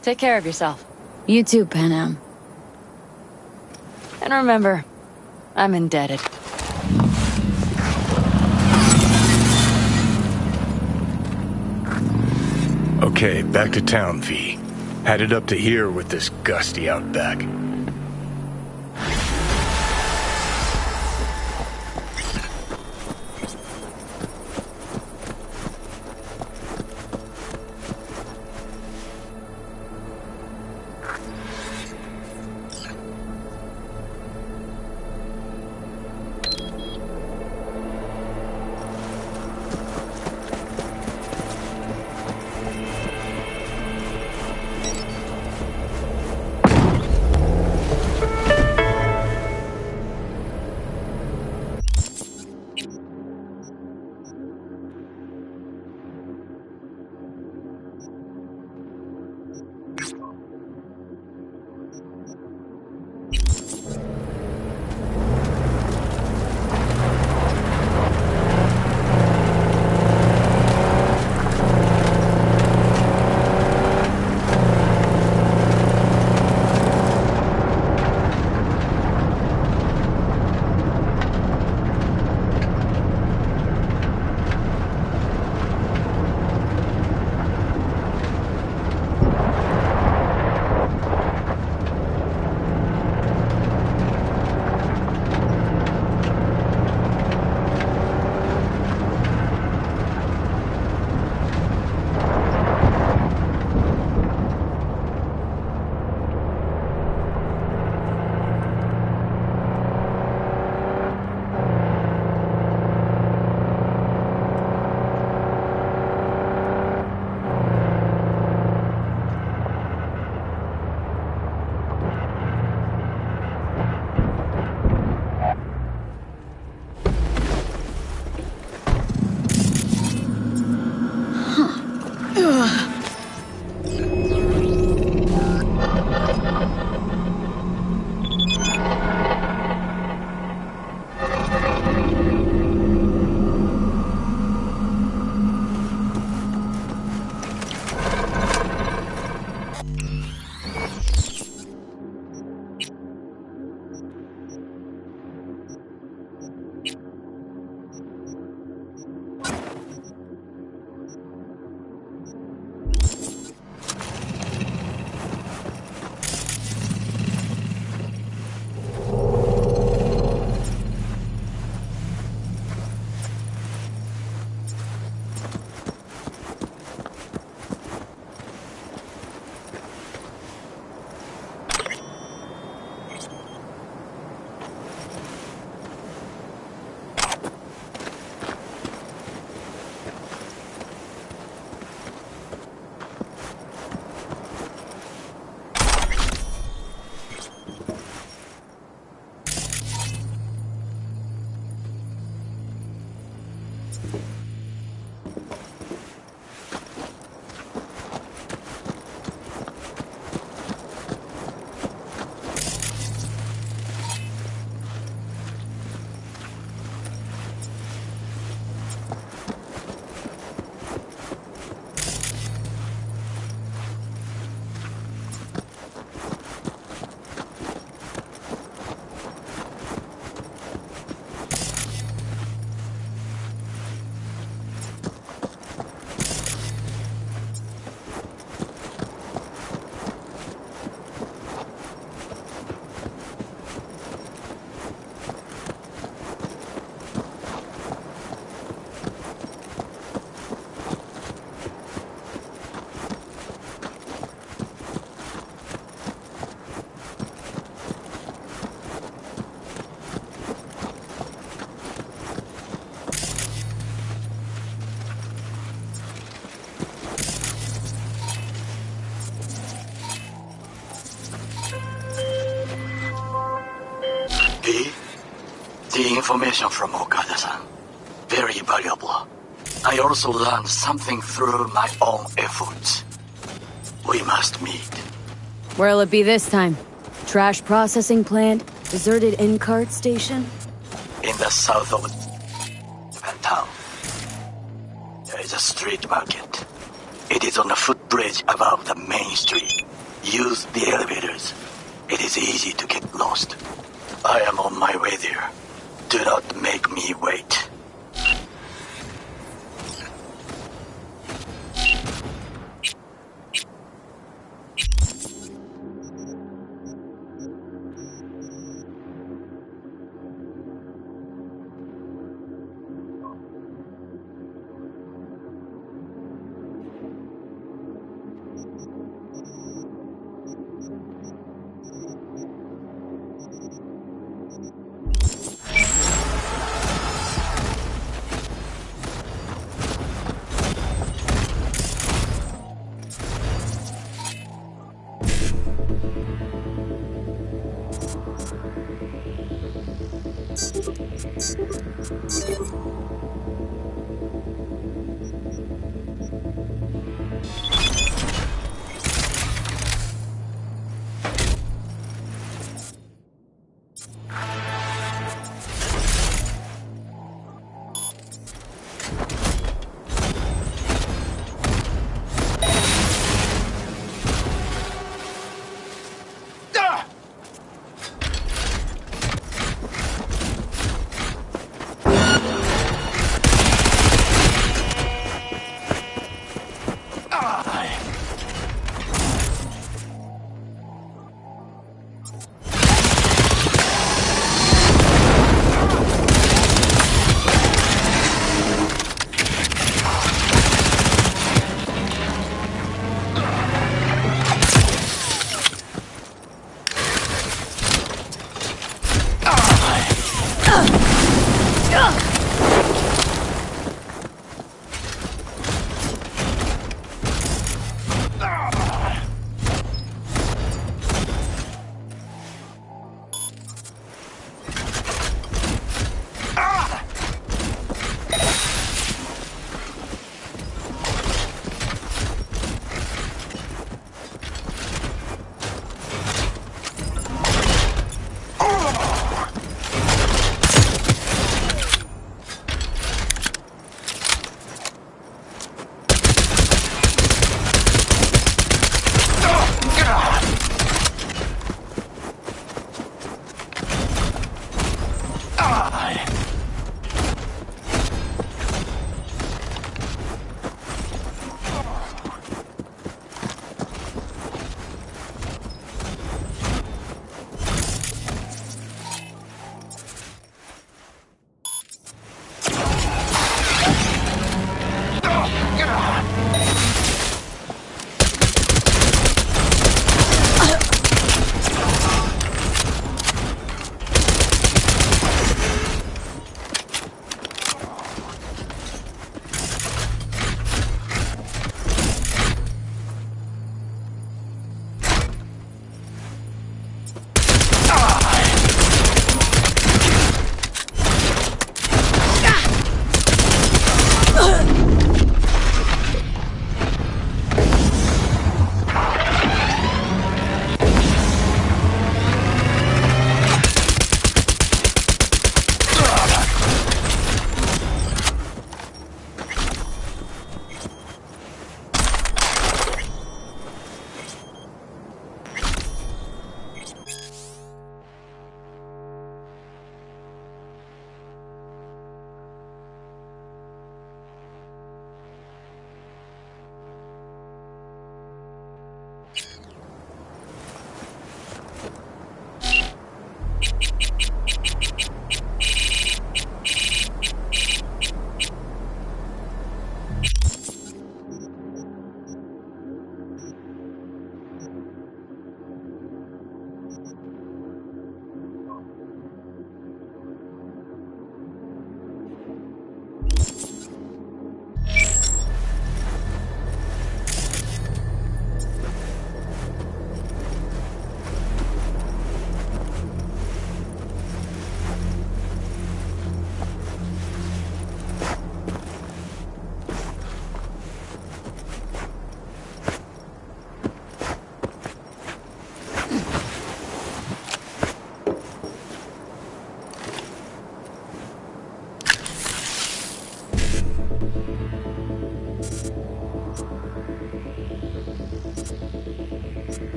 Take care of yourself. You too, Panam. And remember, I'm indebted. Okay, back to town, V. Headed up to here with this gusty outback. information from Okada-san. Very valuable. I also learned something through my own efforts. We must meet. Where'll it be this time? Trash processing plant? Deserted in-cart station? In the south of town. There is a street market. It is on a footbridge above the main street. Use the elevators. It is easy to get lost. I am on my way there. Do not make me wait.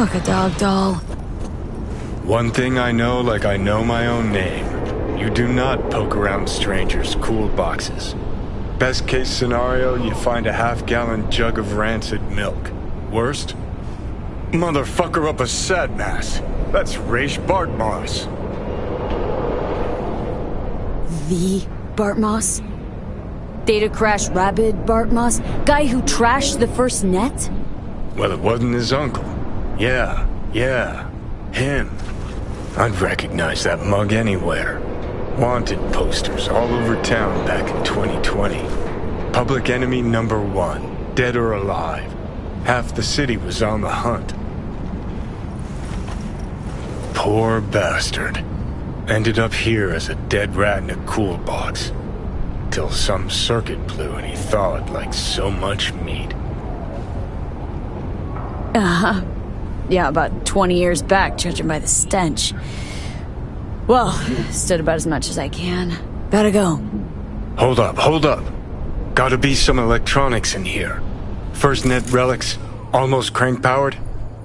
Fuck a dog doll. One thing I know like I know my own name. You do not poke around strangers' cool boxes. Best case scenario, you find a half-gallon jug of rancid milk. Worst? Motherfucker up a sad mass. That's Raish Bartmoss. The Bartmoss? Data crash rabid Bartmoss? Guy who trashed the first net? Well, it wasn't his uncle. Yeah, him. I'd recognize that mug anywhere. Wanted posters all over town back in 2020. Public enemy #1, dead or alive. Half the city was on the hunt. Poor bastard. Ended up here as a dead rat in a cool box. Till some circuit blew and he thawed like so much meat. Yeah, about 20 years back, judging by the stench. Well, stood about as much as I can. Gotta go. Hold up. Gotta be some electronics in here. First net relics, almost crank-powered.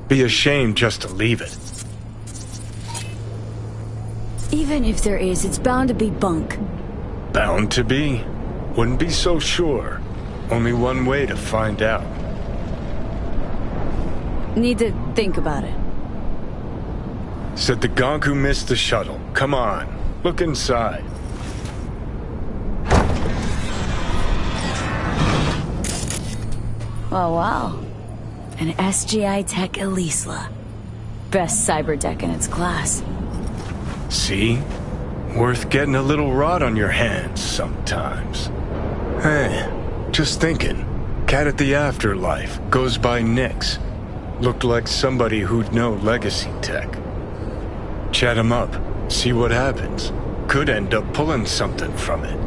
Be a shame just to leave it. Even if there is, it's bound to be bunk. Bound to be? Wouldn't be so sure. Only one way to find out. Need to think about it. Said the gonk who missed the shuttle. Come on, look inside. Oh, wow. An SGI Tech Elisla. Best cyber tech in its class. See? Worth getting a little rot on your hands sometimes. Hey, just thinking. Cat at the Afterlife goes by Nix. Looked like somebody who'd know legacy tech. Chat him up, see what happens. Could end up pulling something from it.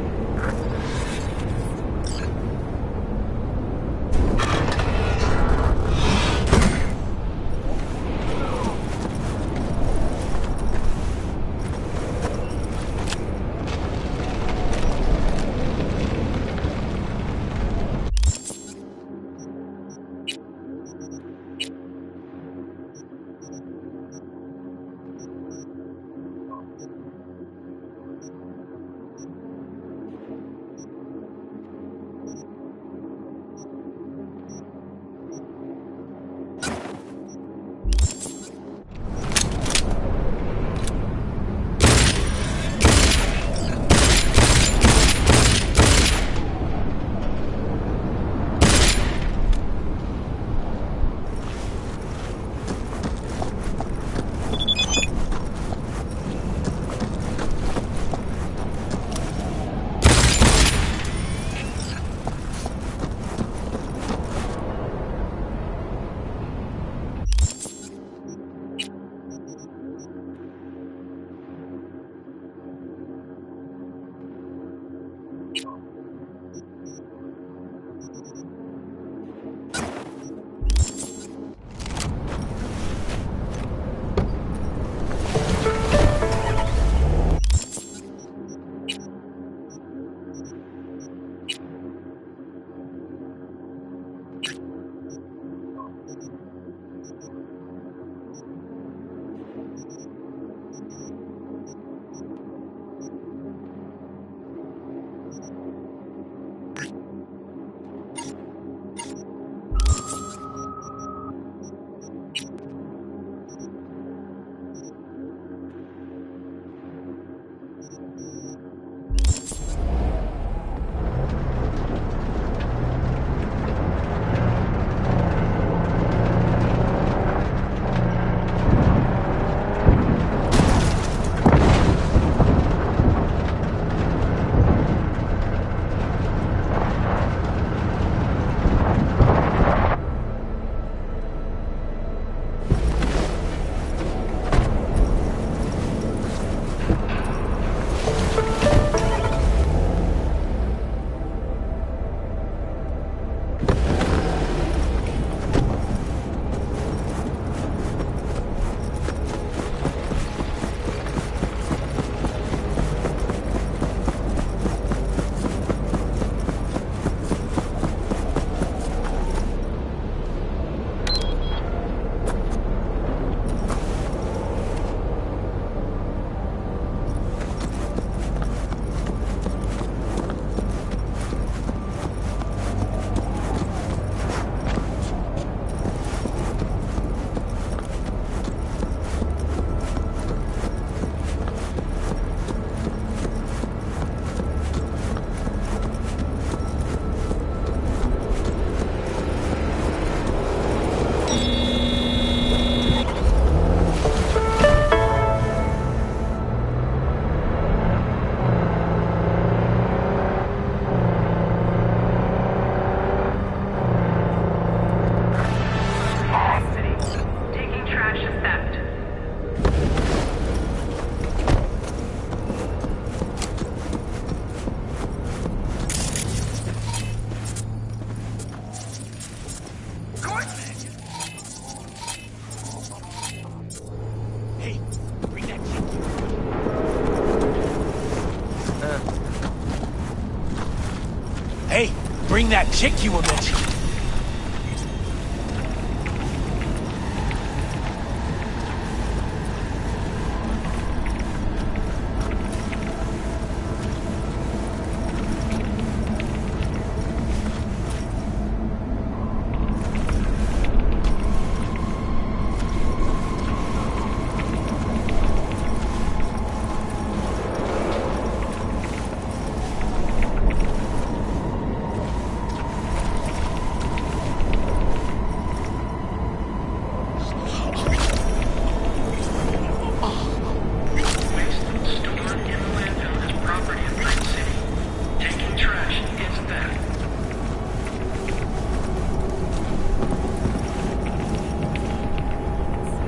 bring that chick you were mentioning.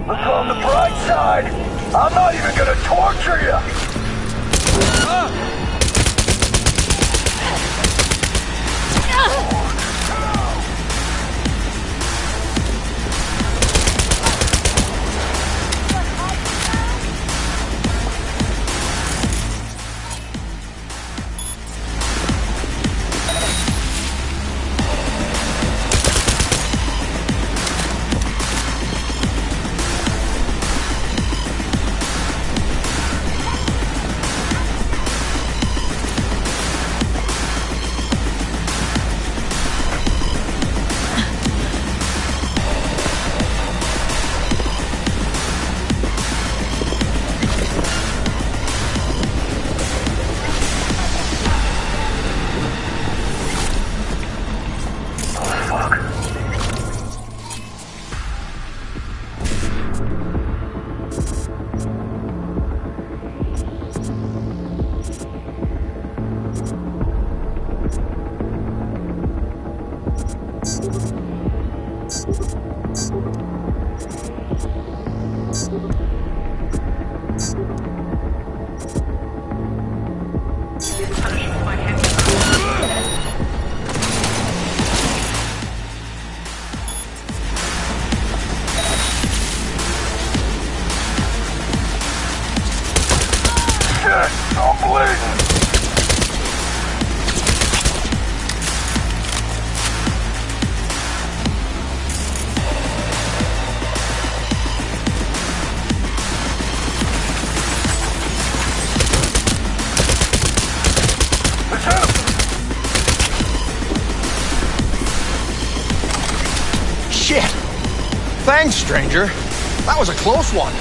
Look on the bright side. I'm not even gonna torture you. I'm bleeding! Shit! Thanks, stranger. That was a close one.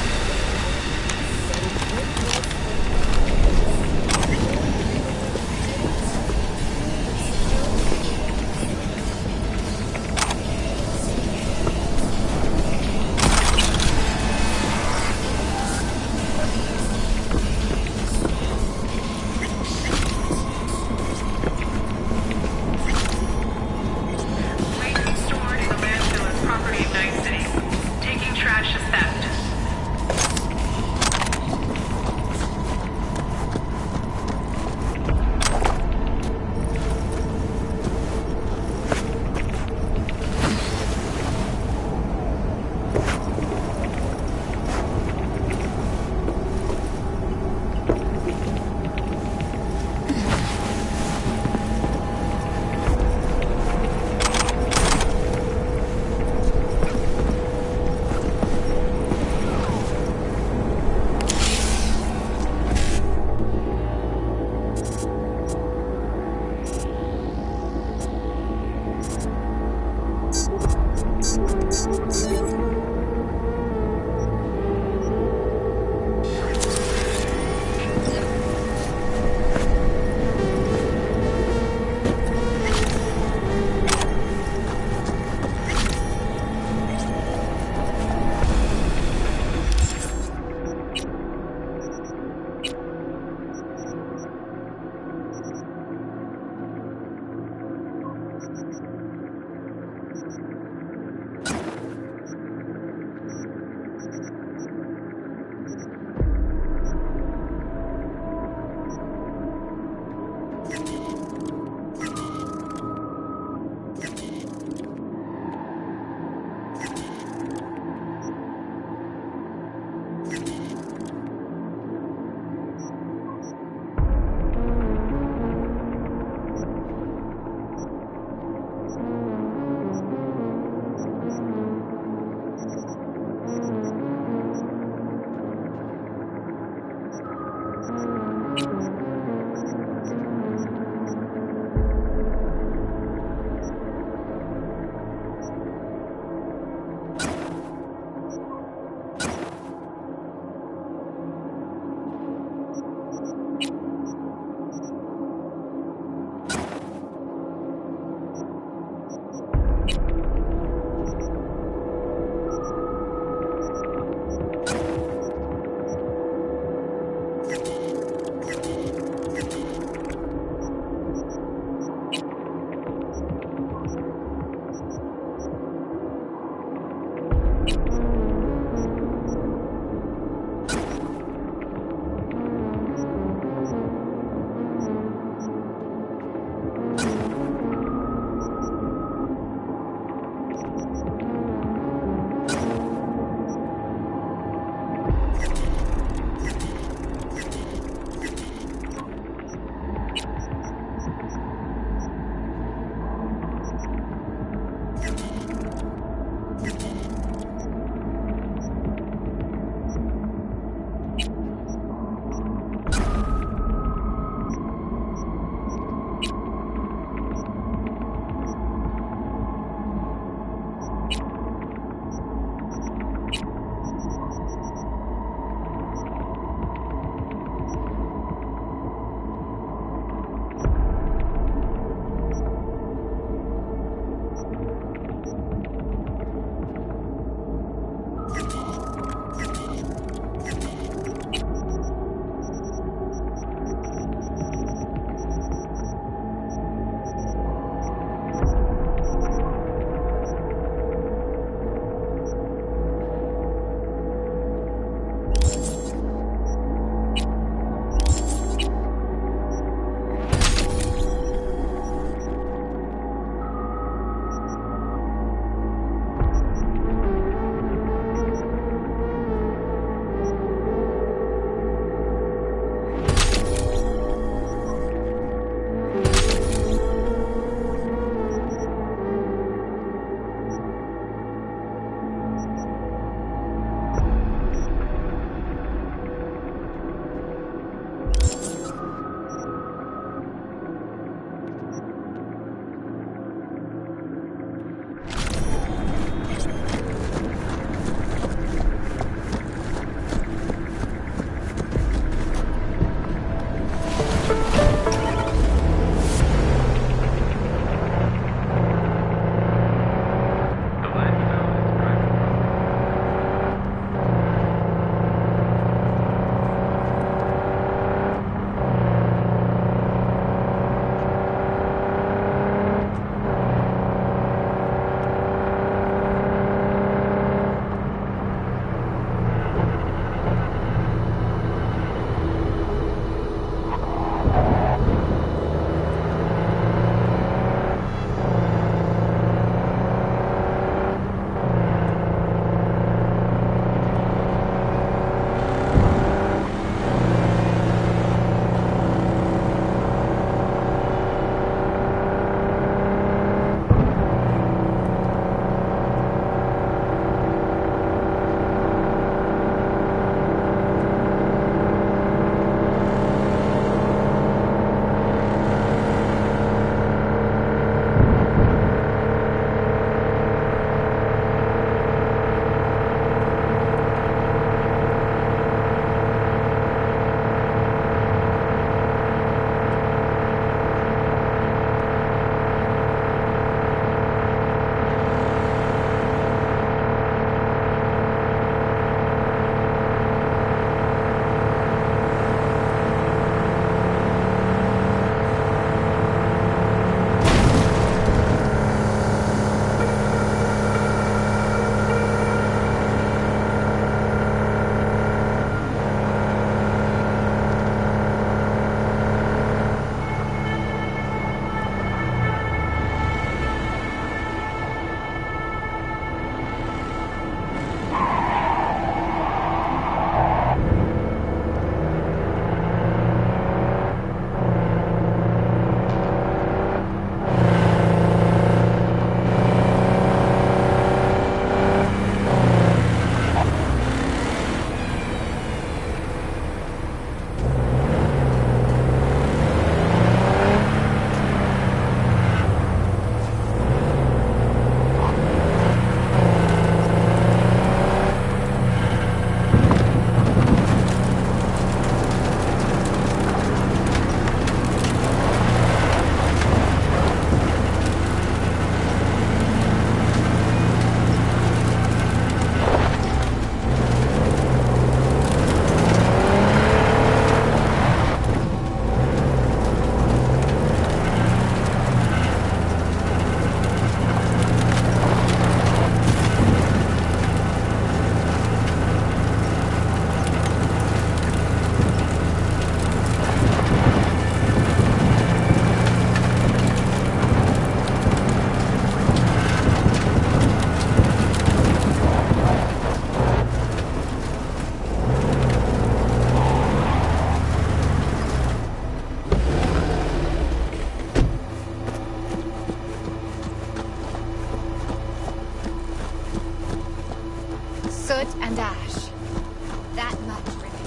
that much.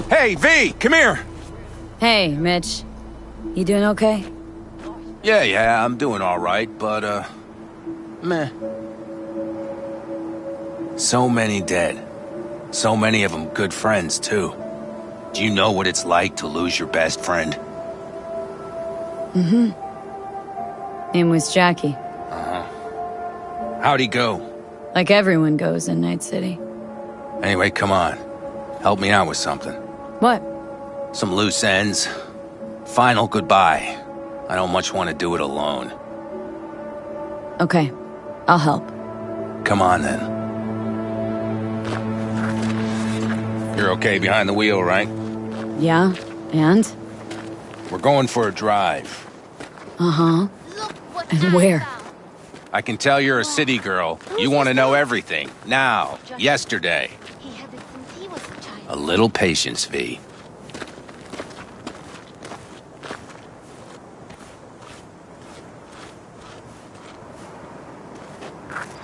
Hey, V, come here! Hey, Mitch. You doing okay? Yeah, I'm doing alright, but, meh. So many dead. So many of them good friends, too. Do you know what it's like to lose your best friend? Mm-hmm. Name was Jackie. Uh-huh. How'd he go? Like everyone goes in Night City. Anyway, come on. Help me out with something. What? Some loose ends. Final goodbye. I don't much want to do it alone. Okay, I'll help. Come on, then. You're okay behind the wheel, right? Yeah, and? We're going for a drive. Uh-huh. And where? I can tell you're a city girl. You want to know everything. Now. Yesterday. A little patience, V.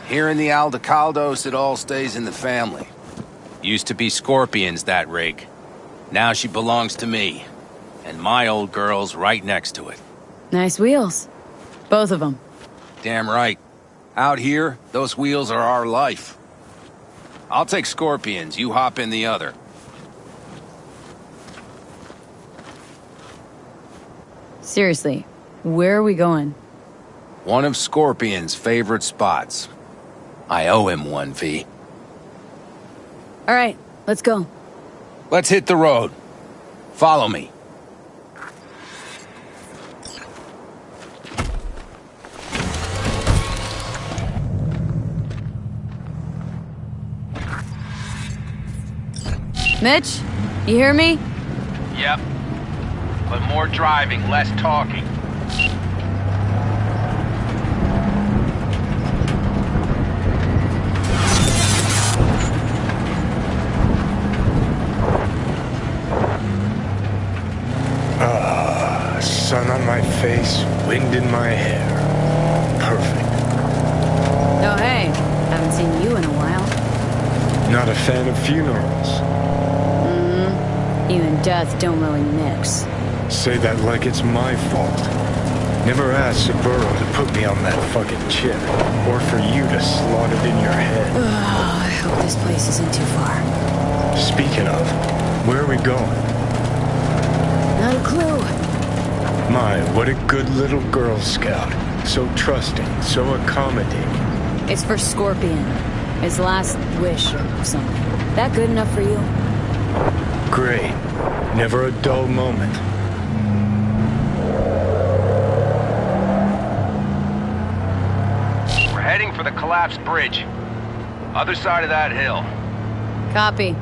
Here in the Aldecaldos, it all stays in the family. Used to be Scorpion's, that rig. Now she belongs to me. And my old girl's right next to it. Nice wheels. Both of them. Damn right. Out here, those wheels are our life. I'll take Scorpion's, you hop in the other. Seriously, where are we going? One of Scorpion's favorite spots. I owe him one, V. All right, let's go. Let's hit the road. Follow me. Mitch, you hear me? Yep. But more driving, less talking. Sun on my face, wind in my hair. Perfect. Oh, hey. Haven't seen you in a while. Not a fan of funerals. You and death don't really mix. Say that like it's my fault. Never asked Saburo to put me on that fucking chip, or for you to slot it in your head. I hope this place isn't too far. Speaking of, where are we going? Not a clue. My, what a good little Girl Scout. So trusting, so accommodating. It's for Scorpion. His last wish or something. That good enough for you? Great. Never a dull moment. We're heading for the collapsed bridge. Other side of that hill. Copy.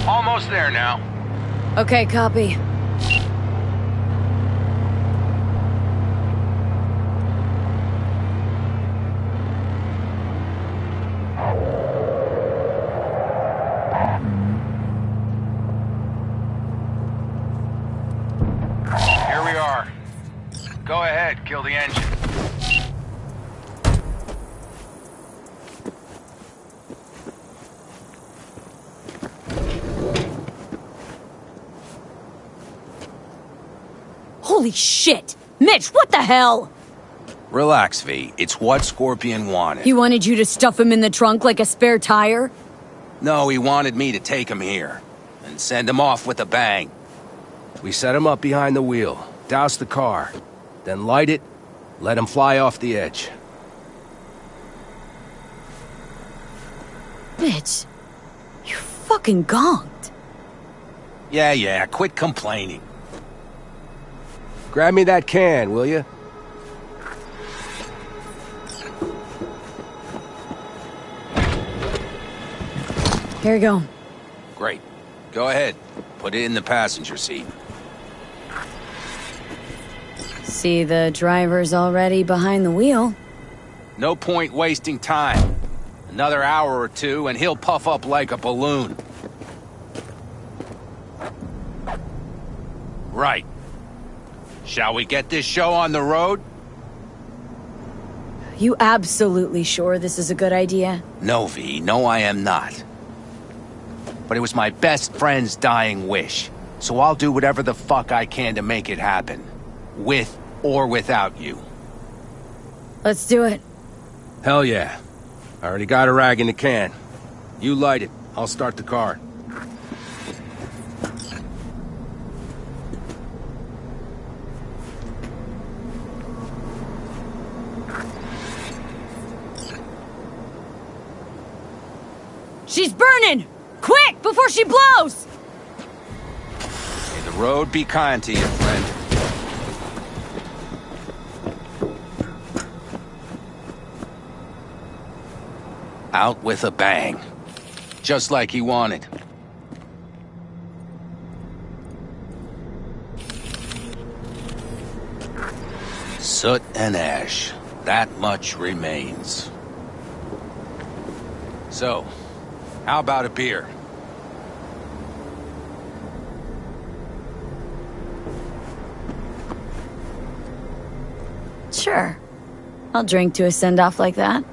Almost there now. Okay, copy. Here we are. Go ahead, kill the engine. Holy shit! Mitch, what the hell? Relax, V. It's what Scorpion wanted. He wanted you to stuff him in the trunk like a spare tire? No, he wanted me to take him here. And send him off with a bang. We set him up behind the wheel, douse the car, then light it, let him fly off the edge. Mitch, you fucking gonged. Yeah, quit complaining. Grab me that can, will you? Here you go. Great. Go ahead. Put it in the passenger seat. See, the driver's already behind the wheel. No point wasting time. Another hour or two and he'll puff up like a balloon. Right. Shall we get this show on the road? You absolutely sure this is a good idea? No, V, no I am not. But it was my best friend's dying wish. So I'll do whatever the fuck I can to make it happen. With or without you. Let's do it. Hell yeah. I already got a rag in the can. You light it. I'll start the car. She's burning! Quick, before she blows! May the road be kind to you, friend. Out with a bang. Just like he wanted. Soot and ash. That much remains. So, how about a beer? Sure. I'll drink to a send-off like that.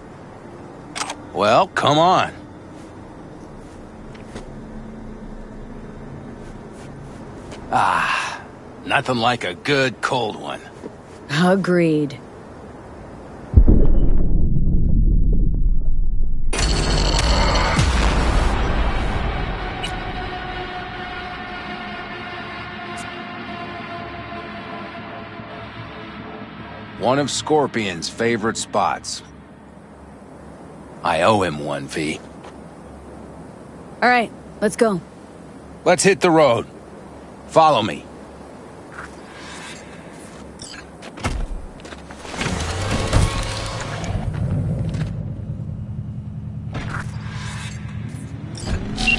Well, come on. Ah, nothing like a good cold one. Agreed. One of Scorpion's favorite spots. I owe him one, V. All right, let's go. Let's hit the road. Follow me.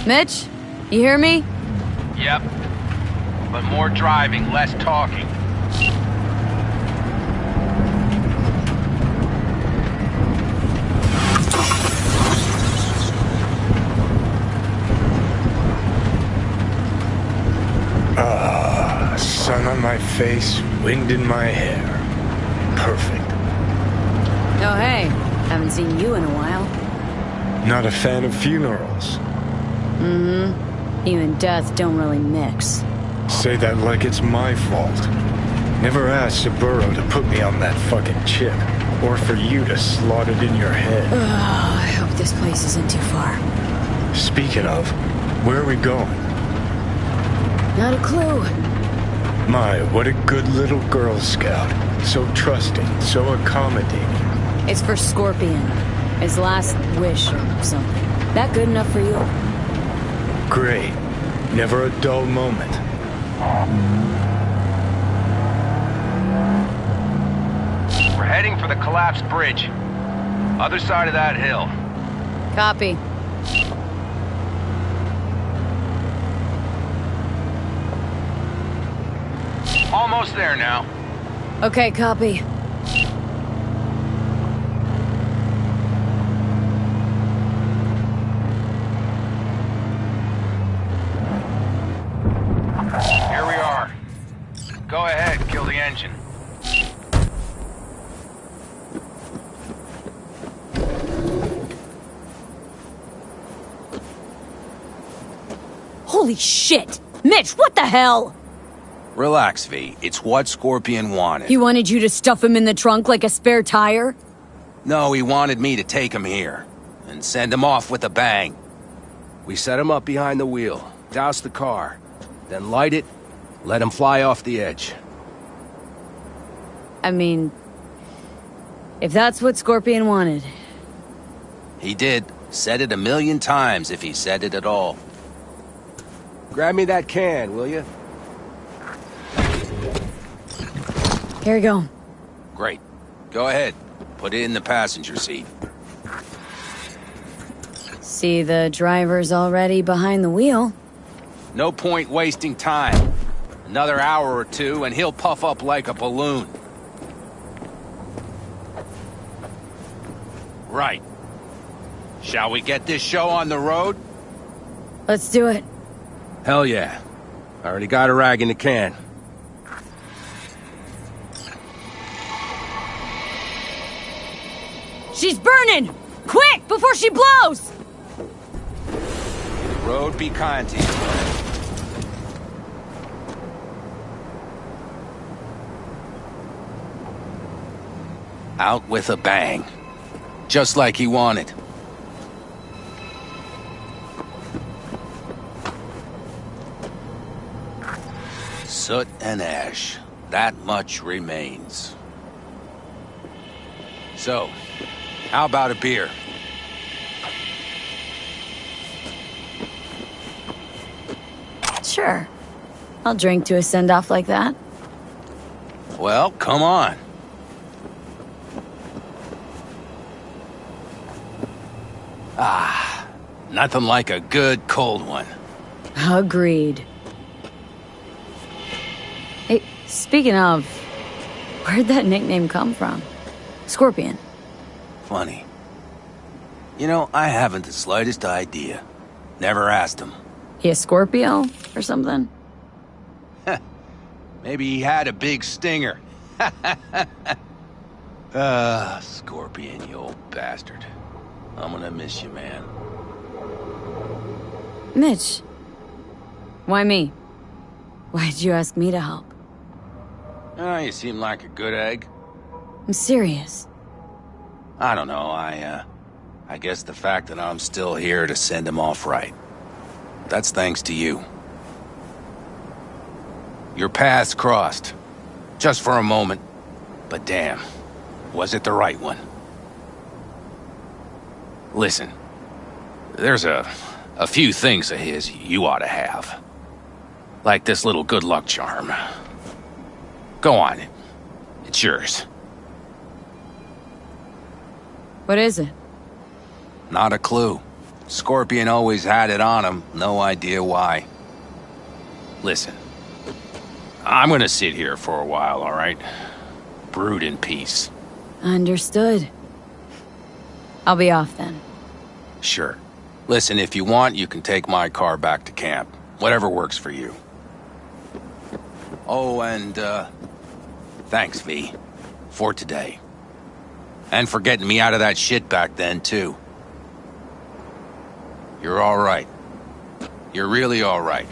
Mitch, you hear me? Yep. But more driving, less talking. Sun on my face, wind in my hair. Perfect. Oh, hey. Haven't seen you in a while. Not a fan of funerals. Mm-hmm. You and death don't really mix. Say that like it's my fault. Never asked Saburo to put me on that fucking chip. Or for you to slot it in your head. Oh, I hope this place isn't too far. Speaking of, where are we going? Not a clue. My, what a good little Girl Scout. So trusting, so accommodating. It's for Scorpion. His last wish or something. That good enough for you? Great. Never a dull moment. We're heading for the collapsed bridge. Other side of that hill. Copy. Almost there now. Okay, copy. Here we are. Go ahead, kill the engine. Holy shit! Mitch, what the hell? Relax, V. It's what Scorpion wanted. He wanted you to stuff him in the trunk like a spare tire? No, he wanted me to take him here. And send him off with a bang. We set him up behind the wheel, douse the car, then light it, let him fly off the edge. I mean, if that's what Scorpion wanted. He did. Said it 1,000,000 times if he said it at all. Grab me that can, will you? Here we go. Great. Go ahead. Put it in the passenger seat. See, the driver's already behind the wheel. No point wasting time. Another hour or two and he'll puff up like a balloon. Right. Shall we get this show on the road? Let's do it. Hell yeah. I already got a rag in the can. She's burning! Quick, before she blows! The road be kind to you. Out with a bang. Just like he wanted. Soot and ash. That much remains. So, how about a beer? Sure. I'll drink to a send-off like that. Well, come on. Ah, nothing like a good cold one. Agreed. Hey, speaking of, where'd that nickname come from? Scorpion. Funny. You know, I haven't the slightest idea. Never asked him. He a Scorpio or something? Maybe he had a big stinger. Scorpion, you old bastard. I'm gonna miss you, man. Mitch. Why me? Why'd you ask me to help? Oh, you seem like a good egg. I'm serious. I don't know, I guess the fact that I'm still here to send him off right. That's thanks to you. Your paths crossed. Just for a moment. But damn, was it the right one? Listen, there's a few things of his you ought to have. Like this little good luck charm. Go on, it's yours. What is it? Not a clue. Scorpion always had it on him, no idea why. Listen, I'm gonna sit here for a while, all right? Brood in peace. Understood. I'll be off then. Sure. Listen, if you want, you can take my car back to camp. Whatever works for you. Oh, and, thanks, V. For today. And for getting me out of that shit back then, too. You're all right. You're really all right.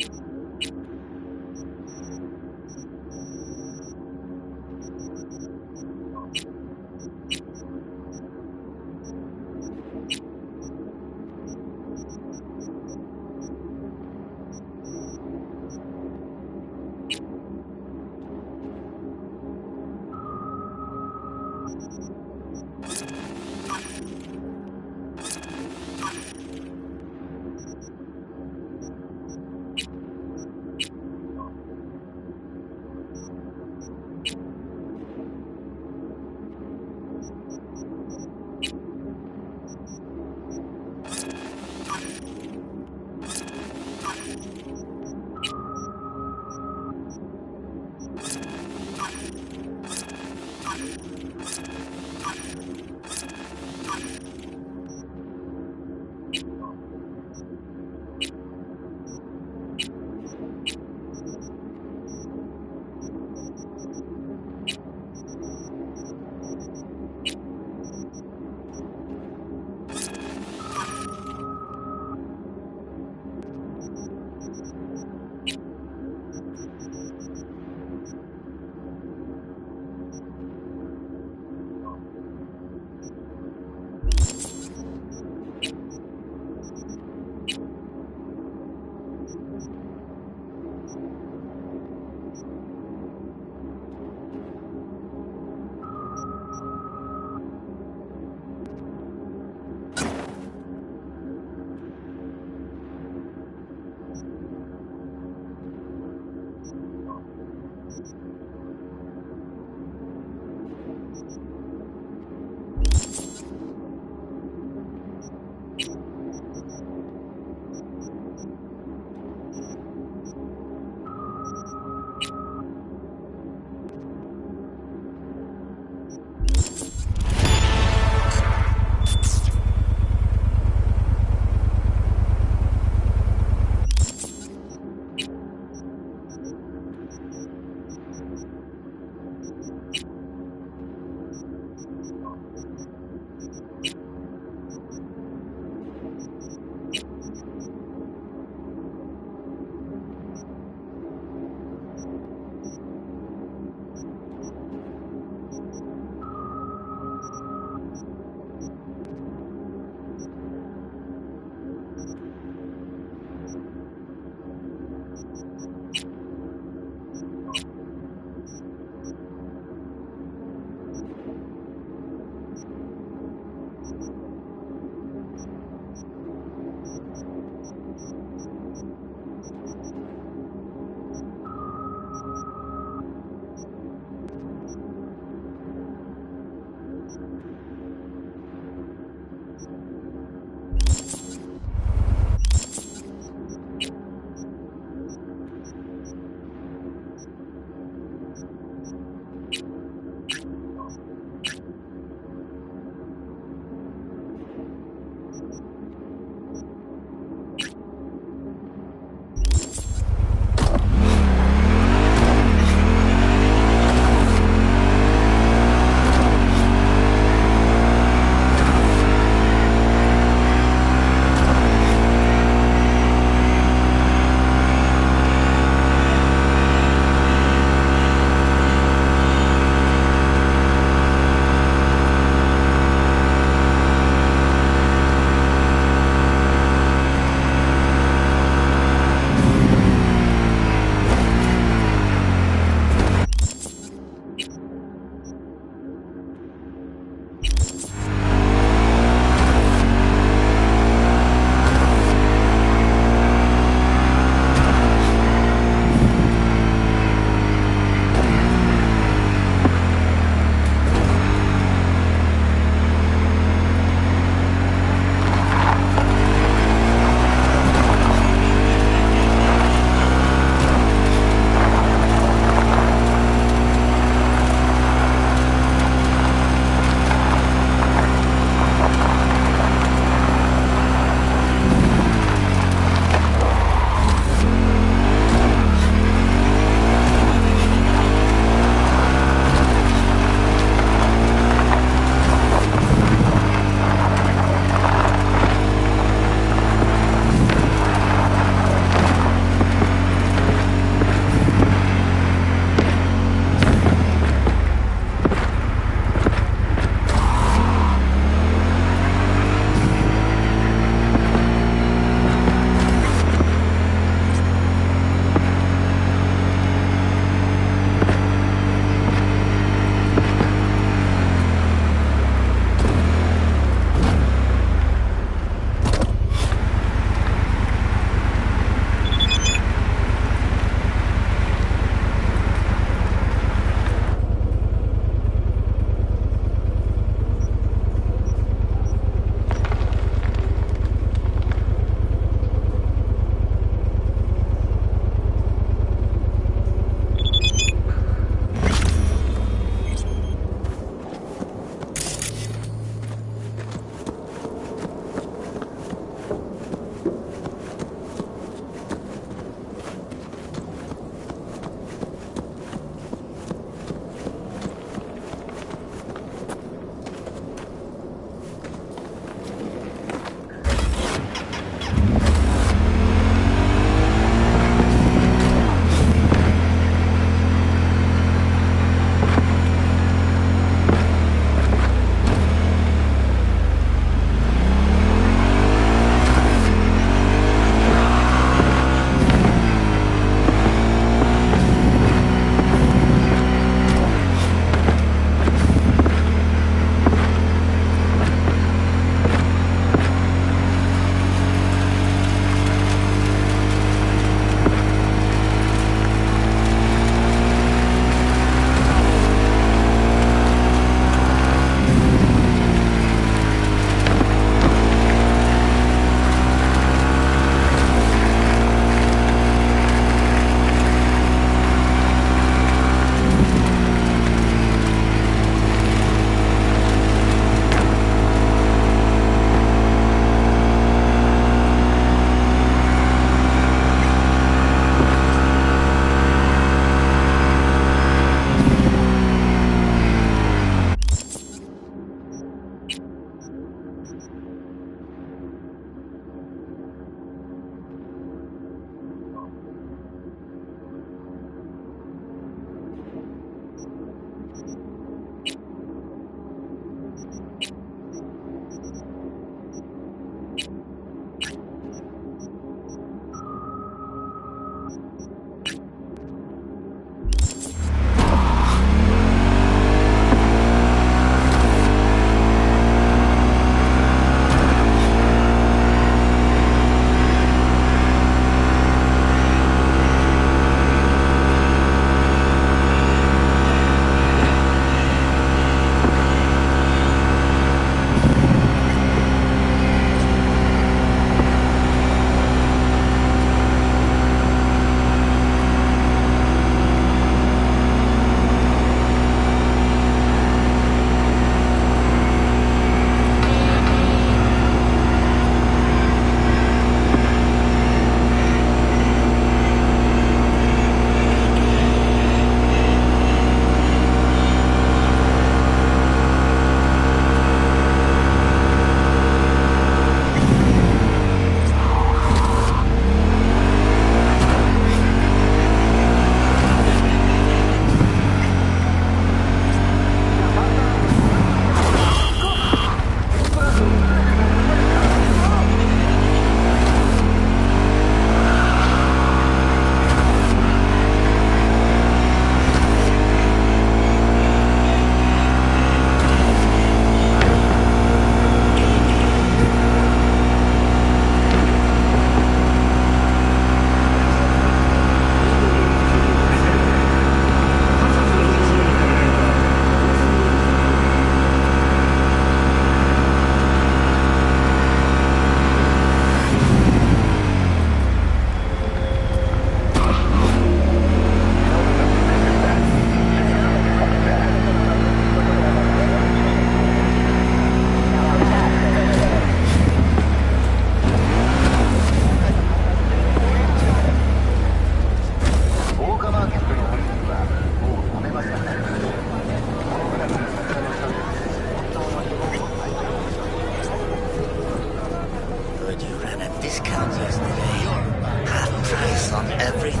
on everything.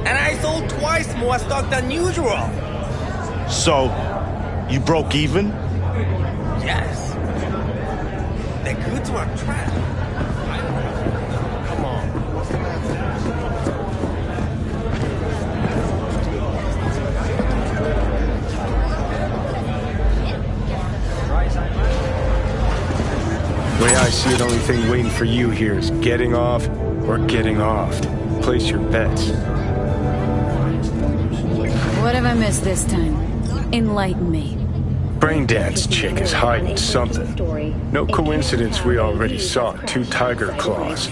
And I sold twice more stock than usual. So, you broke even? Yes. The goods were trapped. Come on. What's the matter? The way I see it, only thing waiting for you here is getting off or getting offed. Place your bets. What have I missed this time? Enlighten me. Braindance chick is hiding something. No coincidence we already saw 2 tiger claws.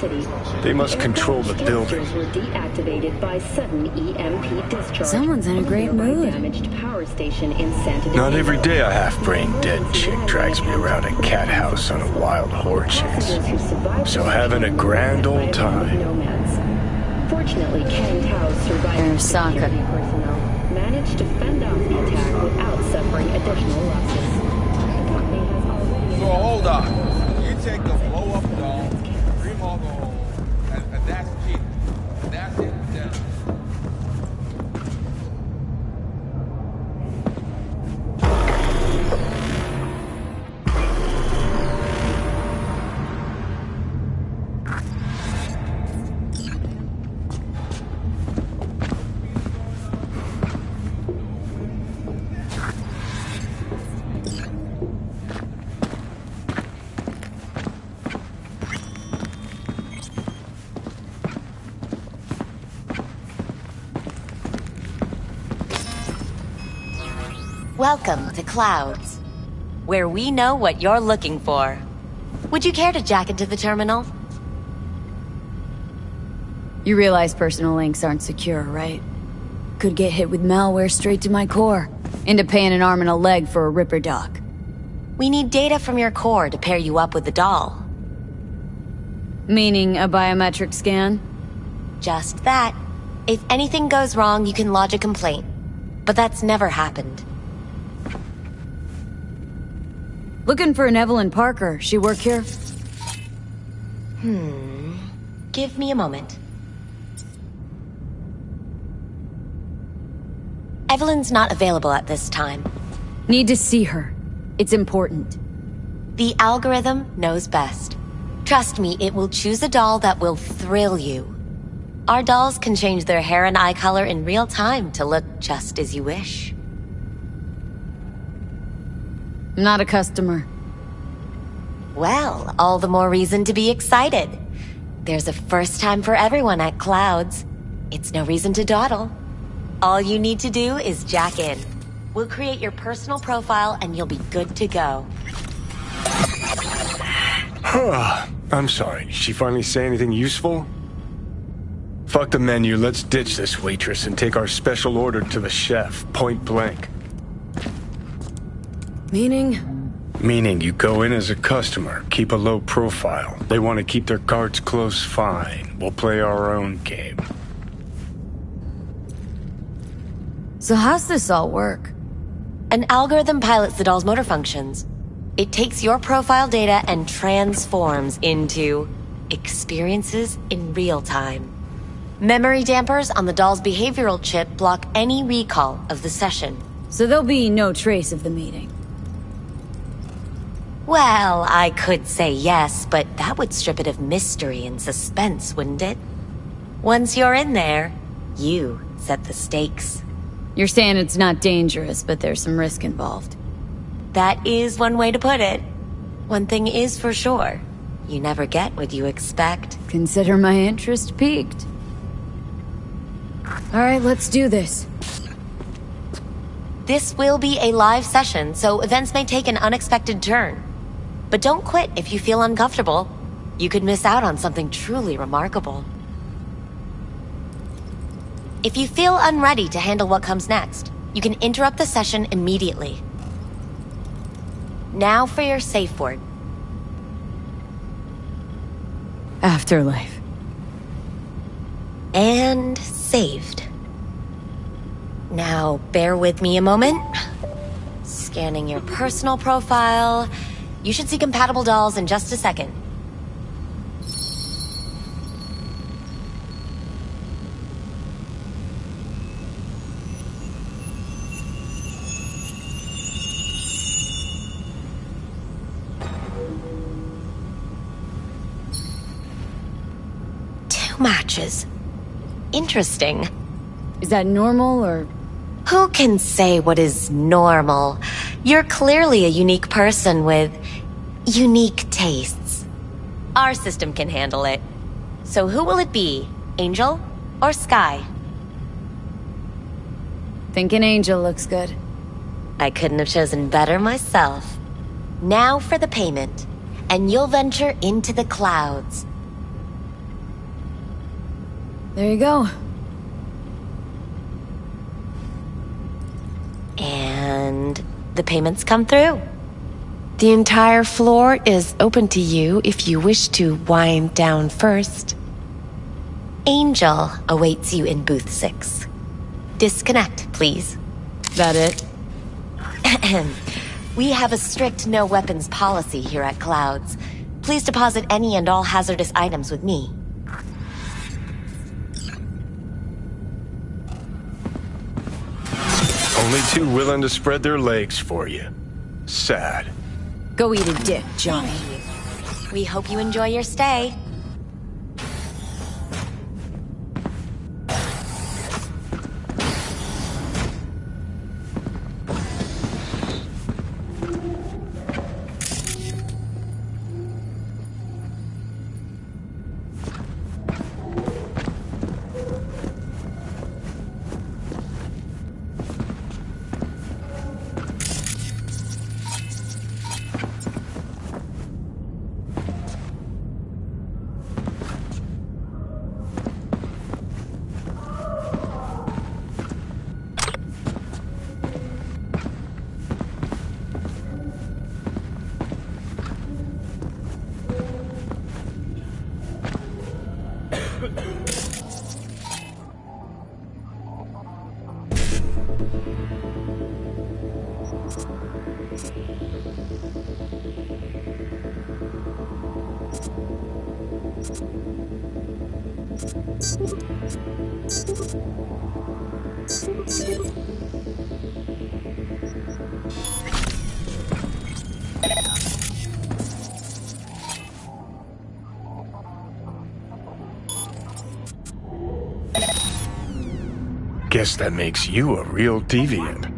They must control the building. Someone's in a great mood. Not every day a half-brain dead chick drags me around a cat house on a wild horde chase. So having a grand old time. Fortunately, Ken Tao's surviving security personnel managed to fend off the attack without suffering additional losses. The company has already... So hold on. You take the blow-up doll, remodel the hole, and that's cheap. That's it. Then. Welcome to Clouds, where we know what you're looking for. Would you care to jack into the terminal? You realize personal links aren't secure, right? Could get hit with malware straight to my core. Into paying an arm and a leg for a Ripper doc. We need data from your core to pair you up with the doll. Meaning a biometric scan? Just that. If anything goes wrong, you can lodge a complaint. But that's never happened. Looking for an Evelyn Parker. She work here? Give me a moment. Evelyn's not available at this time. Need to see her. It's important. The algorithm knows best. Trust me, it will choose a doll that will thrill you. Our dolls can change their hair and eye color in real time to look just as you wish. I'm not a customer. Well, all the more reason to be excited. There's a first time for everyone at Clouds. It's no reason to dawdle. All you need to do is jack in. We'll create your personal profile and you'll be good to go. I'm sorry, did she finally say anything useful? Fuck the menu, let's ditch this waitress and take our special order to the chef, point blank. Meaning you go in as a customer, keep a low profile. They want to keep their cards close, fine. We'll play our own game. So how's this all work? An algorithm pilots the doll's motor functions. It takes your profile data and transforms into experiences in real time. Memory dampers on the doll's behavioral chip block any recall of the session. So there'll be no trace of the meeting. Well, I could say yes, but that would strip it of mystery and suspense, wouldn't it? Once you're in there, you set the stakes. You're saying it's not dangerous, but there's some risk involved. That is one way to put it. One thing is for sure. You never get what you expect. Consider my interest piqued. Alright, let's do this. This will be a live session, so events may take an unexpected turn. But don't quit if you feel uncomfortable. You could miss out on something truly remarkable. If you feel unready to handle what comes next, you can interrupt the session immediately. Now for your safe word. Afterlife. And saved. Now, bear with me a moment. Scanning your personal profile. You should see compatible dolls in just a second. matches. Interesting. Is that normal, or...? Who can say what is normal? You're clearly a unique person with unique tastes. Our system can handle it. So who will it be? Angel or Sky? Thinking Angel looks good. I couldn't have chosen better myself. Now for the payment, and you'll venture into the clouds. There you go. And the payments come through. The entire floor is open to you if you wish to wind down first. Angel awaits you in booth 6. Disconnect, please. That it? We have a strict no weapons policy here at Clouds. Please deposit any and all hazardous items with me. Only two willing to spread their legs for you. Sad. Go eat a dick, Johnny. We hope you enjoy your stay. Guess that makes you a real deviant.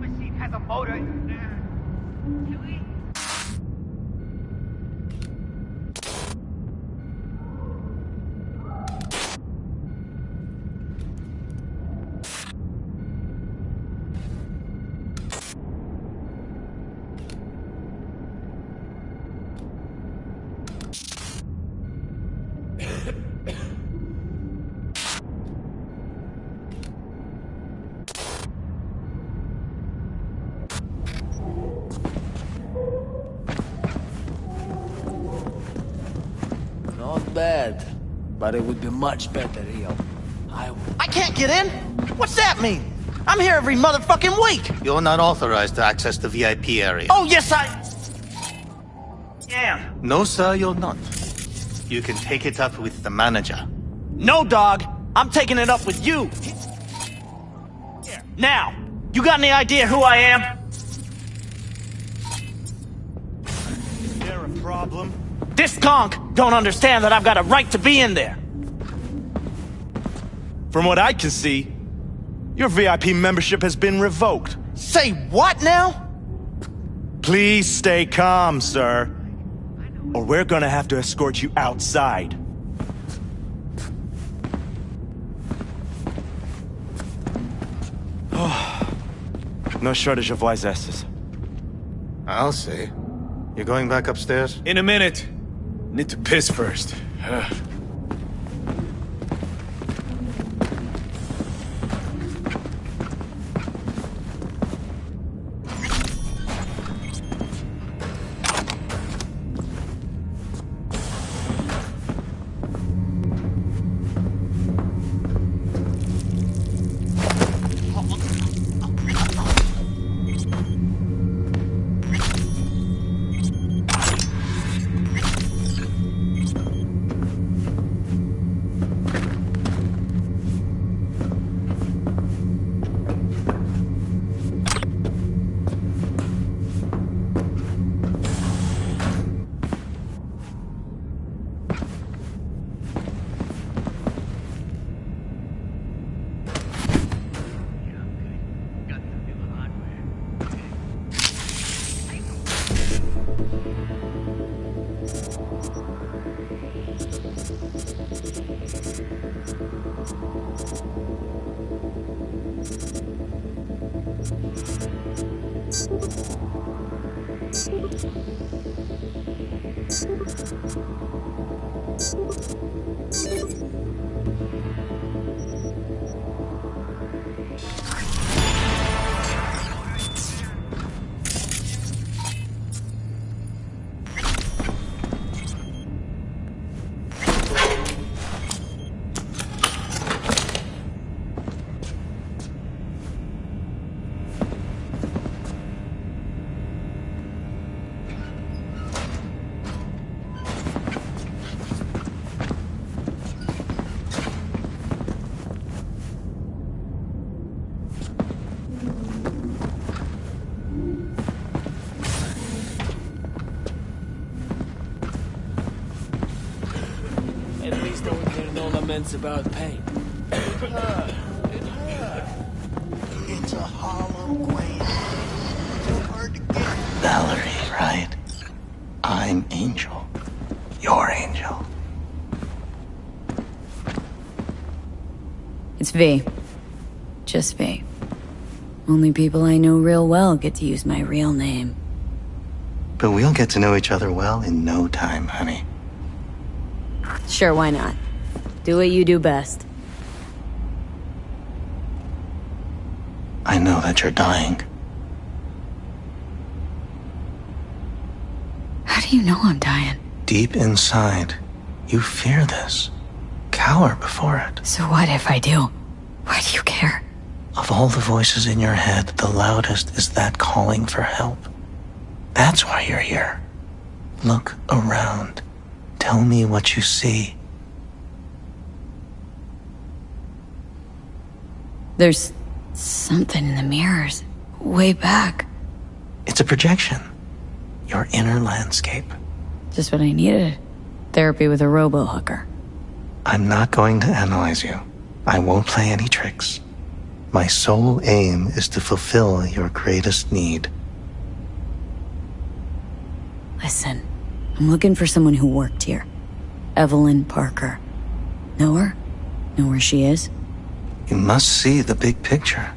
Not bad, but it would be much better here. I can't get in? What's that mean? I'm here every motherfucking week! You're not authorized to access the VIP area. Oh, yes, I am. No, sir, you're not. You can take it up with the manager. No, dog. I'm taking it up with you. Now, you got any idea who I am? Is there a problem? This conch don't understand that I've got a right to be in there. From what I can see, your VIP membership has been revoked. Say what now? Please stay calm, sir. Or we're gonna have to escort you outside. No shortage of wise asses. I'll see. You're going back upstairs? In a minute. Need to piss first. comments about pain. It's a hollow quaint. So hard to get. Valerie, right? I'm Angel. You're Angel. It's V. Just V. Only people I know real well get to use my real name. But we'll get to know each other well in no time, honey. Sure, why not? Do what you do best. I know that you're dying. How do you know I'm dying? Deep inside, you fear this. Cower before it. So what if I do? Why do you care? Of all the voices in your head, the loudest is that calling for help. That's why you're here. Look around. Tell me what you see. There's something in the mirrors. Way back. It's a projection. Your inner landscape. Just what I needed. Therapy with a robo-hooker. I'm not going to analyze you. I won't play any tricks. My sole aim is to fulfill your greatest need. Listen, I'm looking for someone who worked here. Evelyn Parker. Know her? Know where she is? You must see the big picture.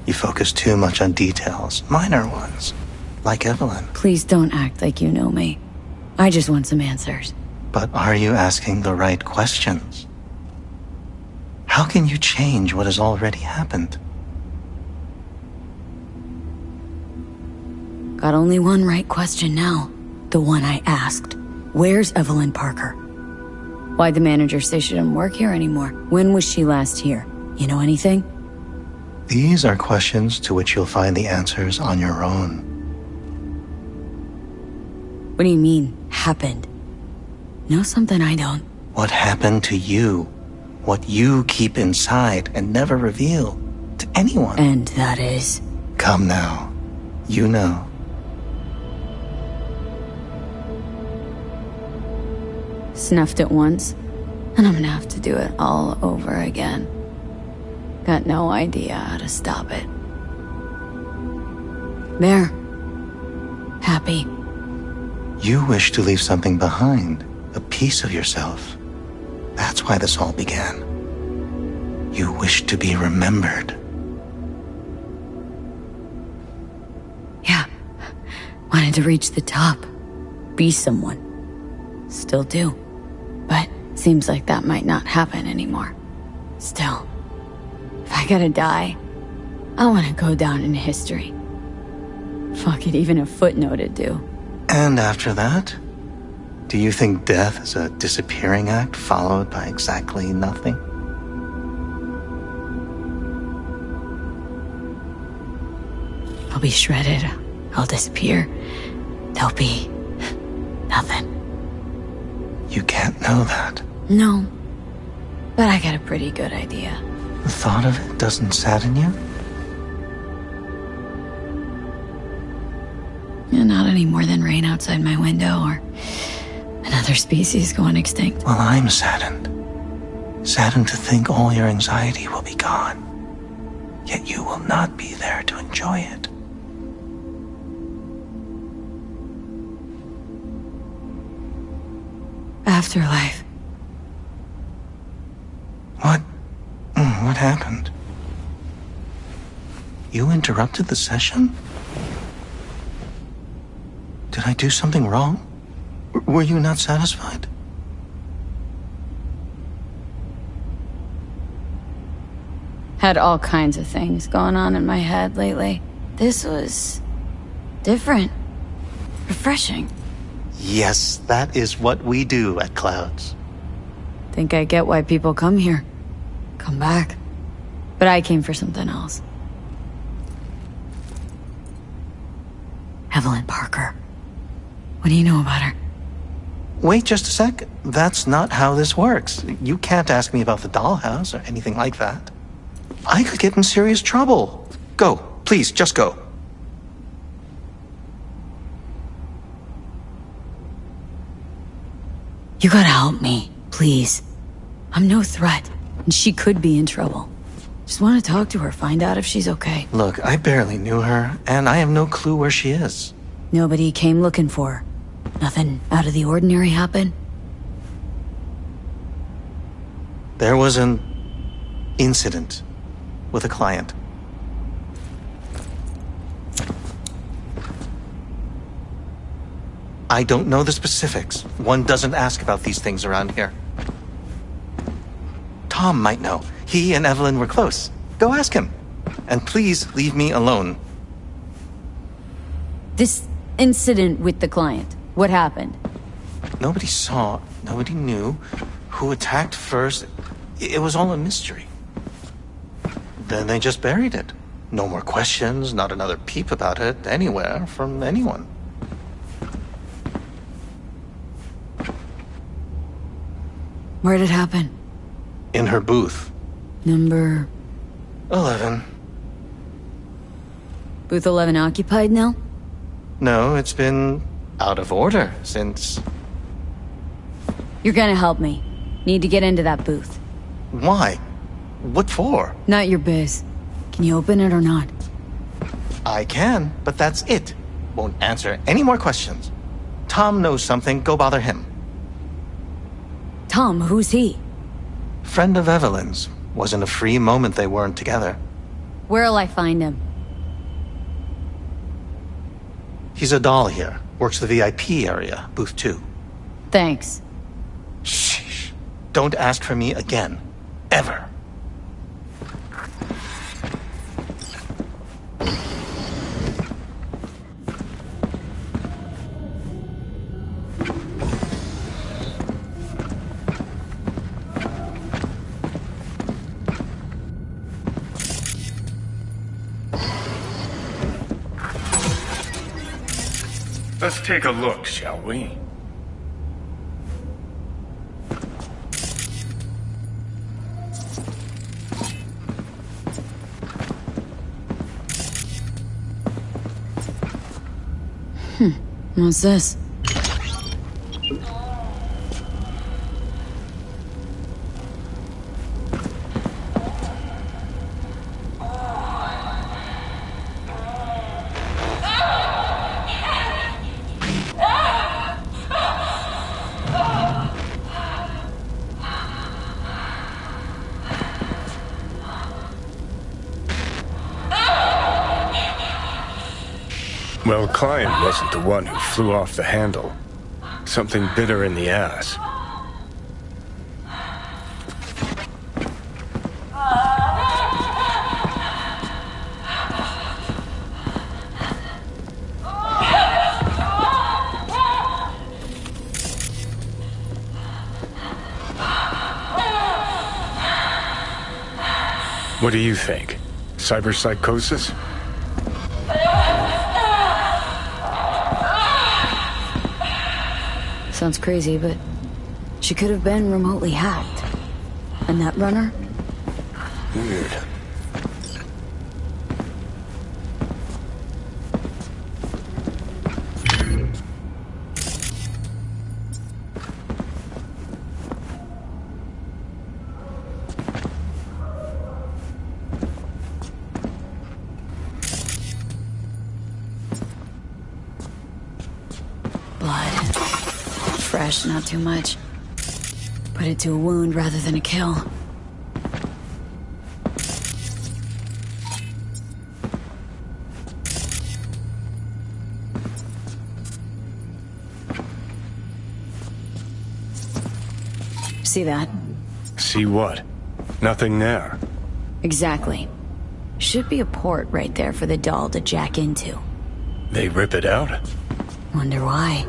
You focus too much on details, minor ones, like Evelyn. Please don't act like you know me. I just want some answers. But are you asking the right questions? How can you change what has already happened? Got only one right question now. The one I asked. Where's Evelyn Parker? Why'd the manager say she didn't work here anymore? When was she last here? You know anything? These are questions to which you'll find the answers on your own. What do you mean, happened? Know something I don't. What happened to you? What you keep inside and never reveal to anyone. And that is? Come now. You know. Snuffed it once, and I'm gonna have to do it all over again. Got no idea how to stop it. There. Happy. You wish to leave something behind, a piece of yourself. That's why this all began. You wish to be remembered. Yeah. Wanted to reach the top. Be someone. Still do. But seems like that might not happen anymore. Still, if I gotta die, I wanna go down in history. Fuck it, even a footnote'd do. And after that? Do you think death is a disappearing act followed by exactly nothing? I'll be shredded. I'll disappear. There'll be nothing. You can't know that. No. But I got a pretty good idea. The thought of it doesn't sadden you? Yeah, not any more than rain outside my window or another species going extinct. Well, I'm saddened. Saddened to think all your anxiety will be gone. Yet you will not be there to enjoy it. Afterlife. What happened? You interrupted the session? Did I do something wrong? Were you not satisfied? Had all kinds of things going on in my head lately. This was different. Refreshing. Yes, that is what we do at Clouds. Think I get why people come here. Come back. But I came for something else. Evelyn Parker. What do you know about her? Wait just a sec. That's not how this works. You can't ask me about the dollhouse or anything like that. I could get in serious trouble. Go. Please, just go. You gotta help me, please. I'm no threat, and she could be in trouble. Just want to talk to her, find out if she's okay. Look, I barely knew her, and I have no clue where she is. Nobody came looking for her. Nothing out of the ordinary happened? There was an incident with a client. I don't know the specifics. One doesn't ask about these things around here. Tom might know. He and Evelyn were close. Go ask him. And please leave me alone. This incident with the client, what happened? Nobody saw, nobody knew who attacked first. It was all a mystery. Then they just buried it. No more questions, not another peep about it anywhere from anyone. Where'd it happen? In her booth. Number... 11. Booth 11 occupied now? No, it's been out of order since... You're gonna help me. Need to get into that booth. Why? What for? Not your biz. Can you open it or not? I can, but that's it. Won't answer any more questions. Tom knows something, go bother him. Tom, who's he? Friend of Evelyn's. Wasn't a free moment they weren't together. Where'll I find him? He's a doll here. Works the VIP area, booth 2. Thanks. Sheesh. Don't ask for me again. Ever. Let's take a look, shall we? What's this? Well, client wasn't the one who flew off the handle. Something bit her in the ass. What do you think? Cyberpsychosis? Sounds crazy, but she could have been remotely hacked. A netrunner? Weird. Fresh, not too much. Put it to a wound rather than a kill. See that? See what? Nothing there. Exactly. Should be a port right there for the doll to jack into. They rip it out? Wonder why.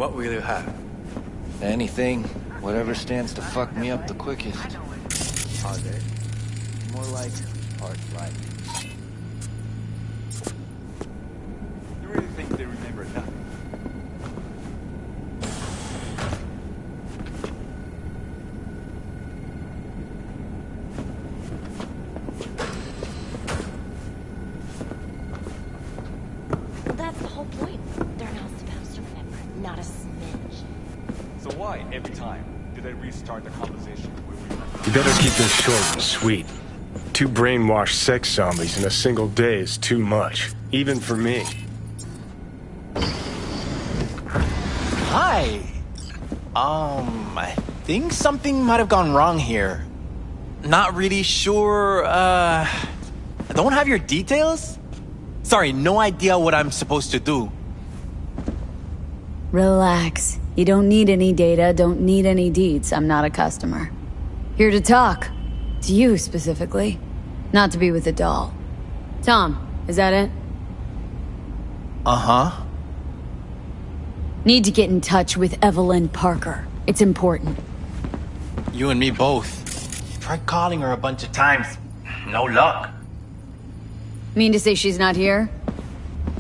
What will you have? Anything. Whatever stands to fuck me up the quickest. Are they? More like hard life. You really think they remember nothing? Well, that's the whole point. They're not supposed to remember. Not a smidge. So why, every time, did I restart the conversation where we left? You better keep this short and sweet. 2 brainwashed sex zombies in a single day is too much, even for me. Hi. I think something might have gone wrong here. Not really sure, I don't have your details? Sorry, no idea what I'm supposed to do. Relax. You don't need any data, don't need any deeds. I'm not a customer. Here to talk. To you, specifically. Not to be with the doll. Tom, is that it? Uh-huh. Need to get in touch with Evelyn Parker. It's important. You and me both. Tried calling her a bunch of times. No luck. Mean to say she's not here?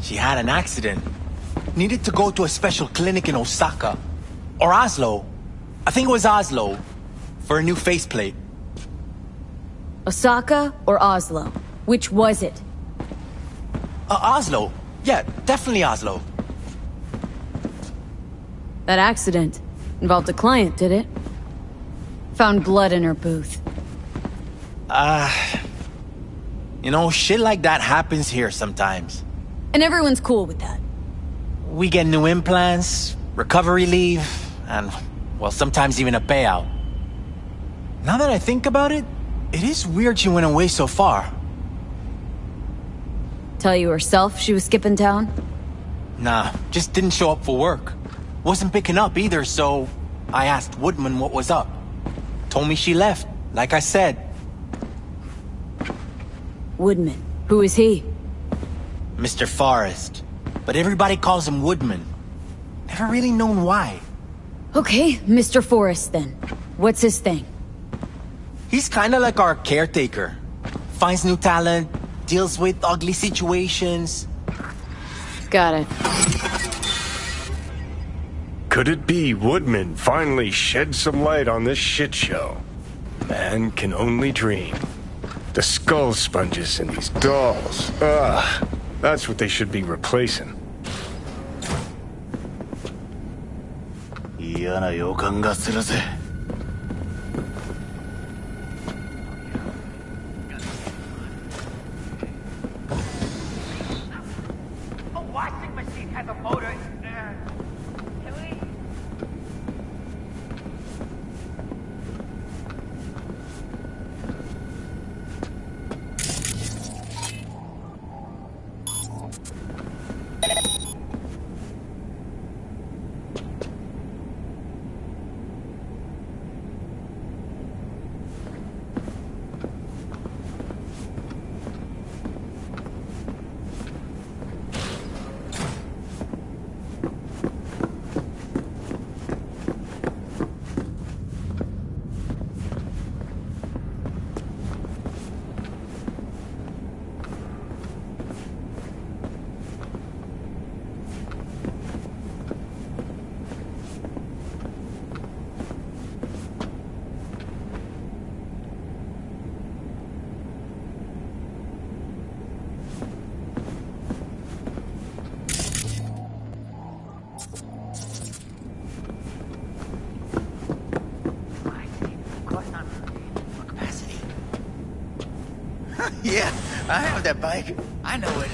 She had an accident. Needed to go to a special clinic in Osaka. Or Oslo. I think it was Oslo. For a new faceplate. Osaka or Oslo? Which was it? Oslo. Yeah, definitely Oslo. That accident involved a client, did it? Found blood in her booth. You know, shit like that happens here sometimes. And everyone's cool with that. We get new implants, recovery leave, and, well, sometimes even a payout. Now that I think about it, it is weird she went away so far. Tell you herself she was skipping town? Nah, just didn't show up for work. Wasn't picking up either, so I asked Woodman what was up. Told me she left, like I said. Woodman. Who is he? Mr. Forrest. But everybody calls him Woodman. Never really known why. Okay, Mr. Forrest then. What's his thing? He's kinda like our caretaker. Finds new talent, deals with ugly situations. Got it. Could it be Woodman finally shed some light on this shit show? Man can only dream. The skull sponges in these dolls. Ugh. That's what they should be replacing. 嫌な予感がするぜ。A washing machine has a motor. Can we? Yeah, I have that bike. I know it.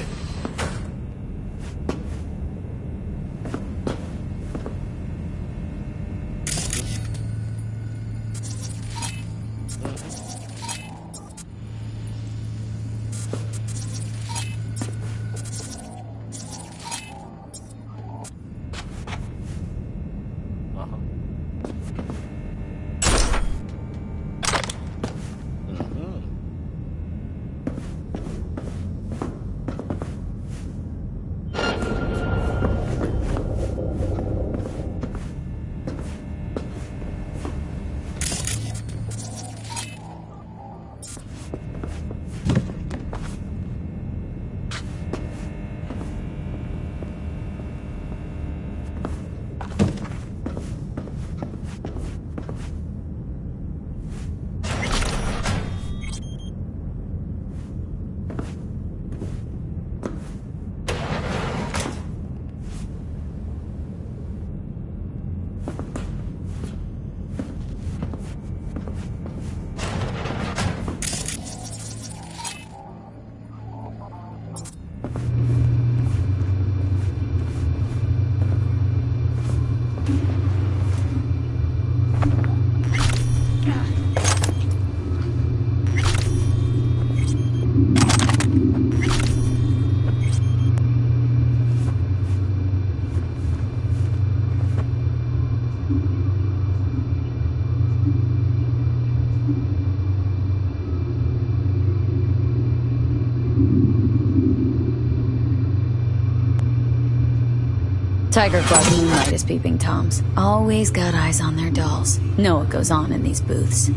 Tiger Claw's Moonlight is peeping Toms. Always got eyes on their dolls. Know what goes on in these booths.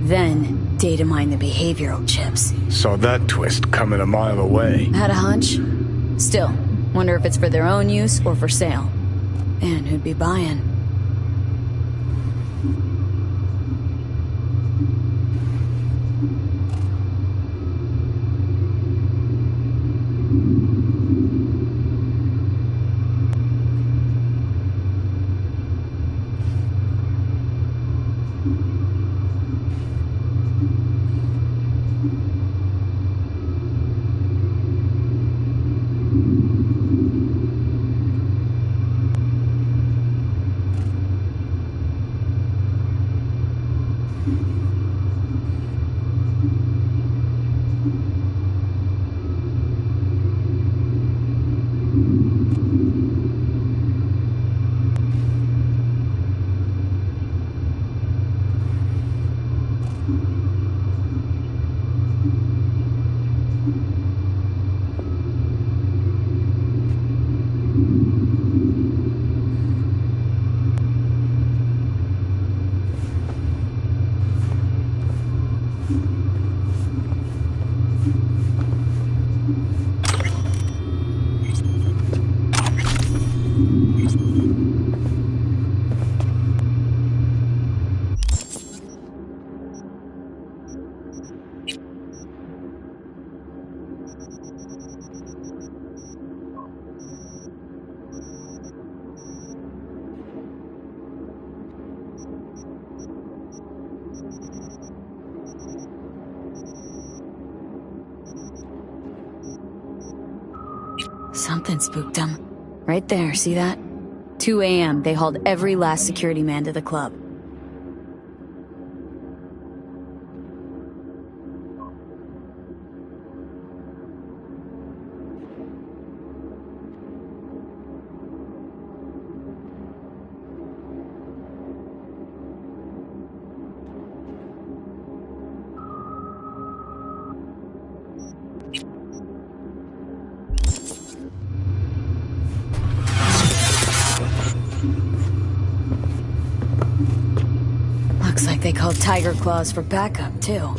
Then, data mine the behavioral chips. Saw that twist coming a mile away. Had a hunch? Still, wonder if it's for their own use or for sale. And who'd be buying? Something spooked them. Right there, see that? 2 a.m., they hauled every last security man to the club. Looks like they called Tiger Claws for backup, too.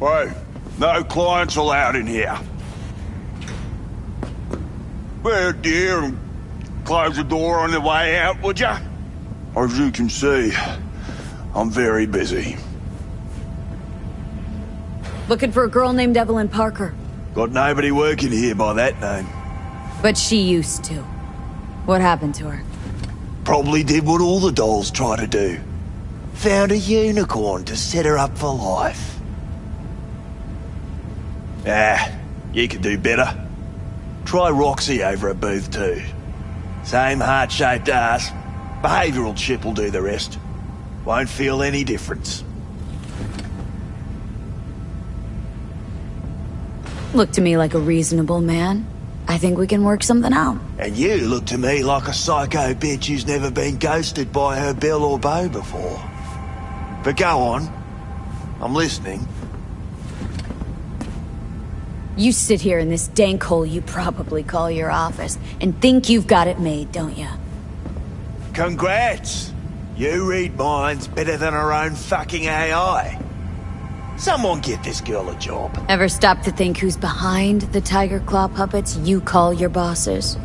Hey, no clients allowed in here. Well, dear, and close the door on the way out, would ya? As you can see, I'm very busy. Looking for a girl named Evelyn Parker. Got nobody working here by that name. But she used to. What happened to her? Probably did what all the dolls try to do. Found a unicorn to set her up for life. You could do better. Try Roxy over at Booth 2. Same heart-shaped ass. Behavioural chip will do the rest. Won't feel any difference. Look to me like a reasonable man. I think we can work something out. And you look to me like a psycho bitch who's never been ghosted by her belle or beau before. But go on. I'm listening. You sit here in this dank hole you probably call your office and think you've got it made, don't you? Congrats! You read minds better than her own fucking AI. Someone get this girl a job. Ever stop to think who's behind the tiger claw puppets you call your bosses?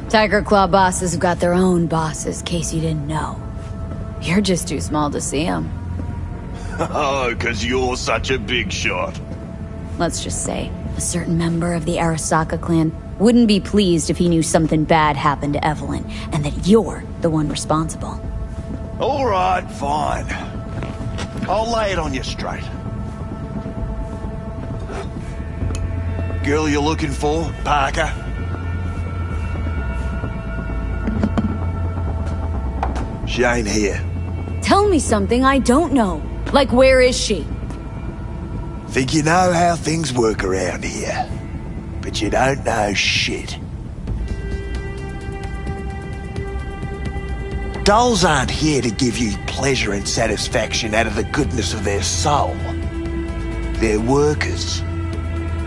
Tiger claw bosses have got their own bosses, case you didn't know. You're just too small to see them. Oh, 'cause you're such a big shot. Let's just say, a certain member of the Arasaka clan wouldn't be pleased if he knew something bad happened to Evelyn, and that you're the one responsible. All right, fine. I'll lay it on you straight. Girl you're looking for, Parker? She ain't here. Tell me something I don't know. Like, where is she? Think you know how things work around here. But you don't know shit. Dolls aren't here to give you pleasure and satisfaction out of the goodness of their soul. They're workers.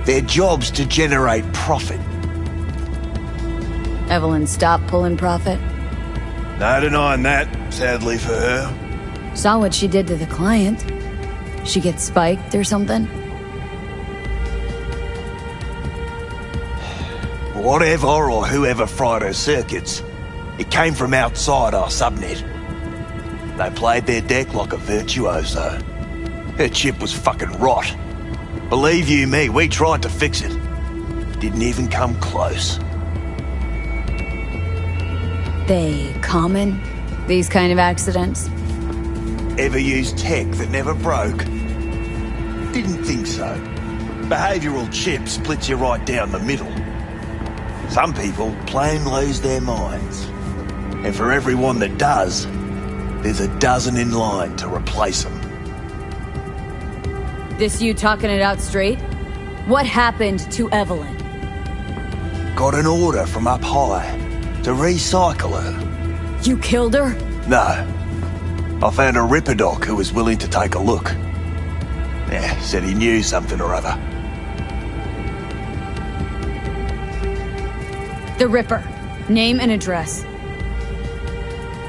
Their job's to generate profit. Evelyn stopped pulling profit? No denying that, sadly for her. Saw what she did to the client. She gets spiked or something? Whatever or whoever fried her circuits, it came from outside our subnet. They played their deck like a virtuoso. Her chip was fucking rot. Believe you me, we tried to fix it. Didn't even come close. They common? These kind of accidents? Ever used tech that never broke? Didn't think so. Behavioural chip splits you right down the middle. Some people plain lose their minds. And for everyone that does, there's a dozen in line to replace them. This you talking it out straight? What happened to Evelyn? Got an order from up high to recycle her. You killed her? No. I found a Ripperdoc who was willing to take a look. Yeah, said he knew something or other. The Ripper. Name and address.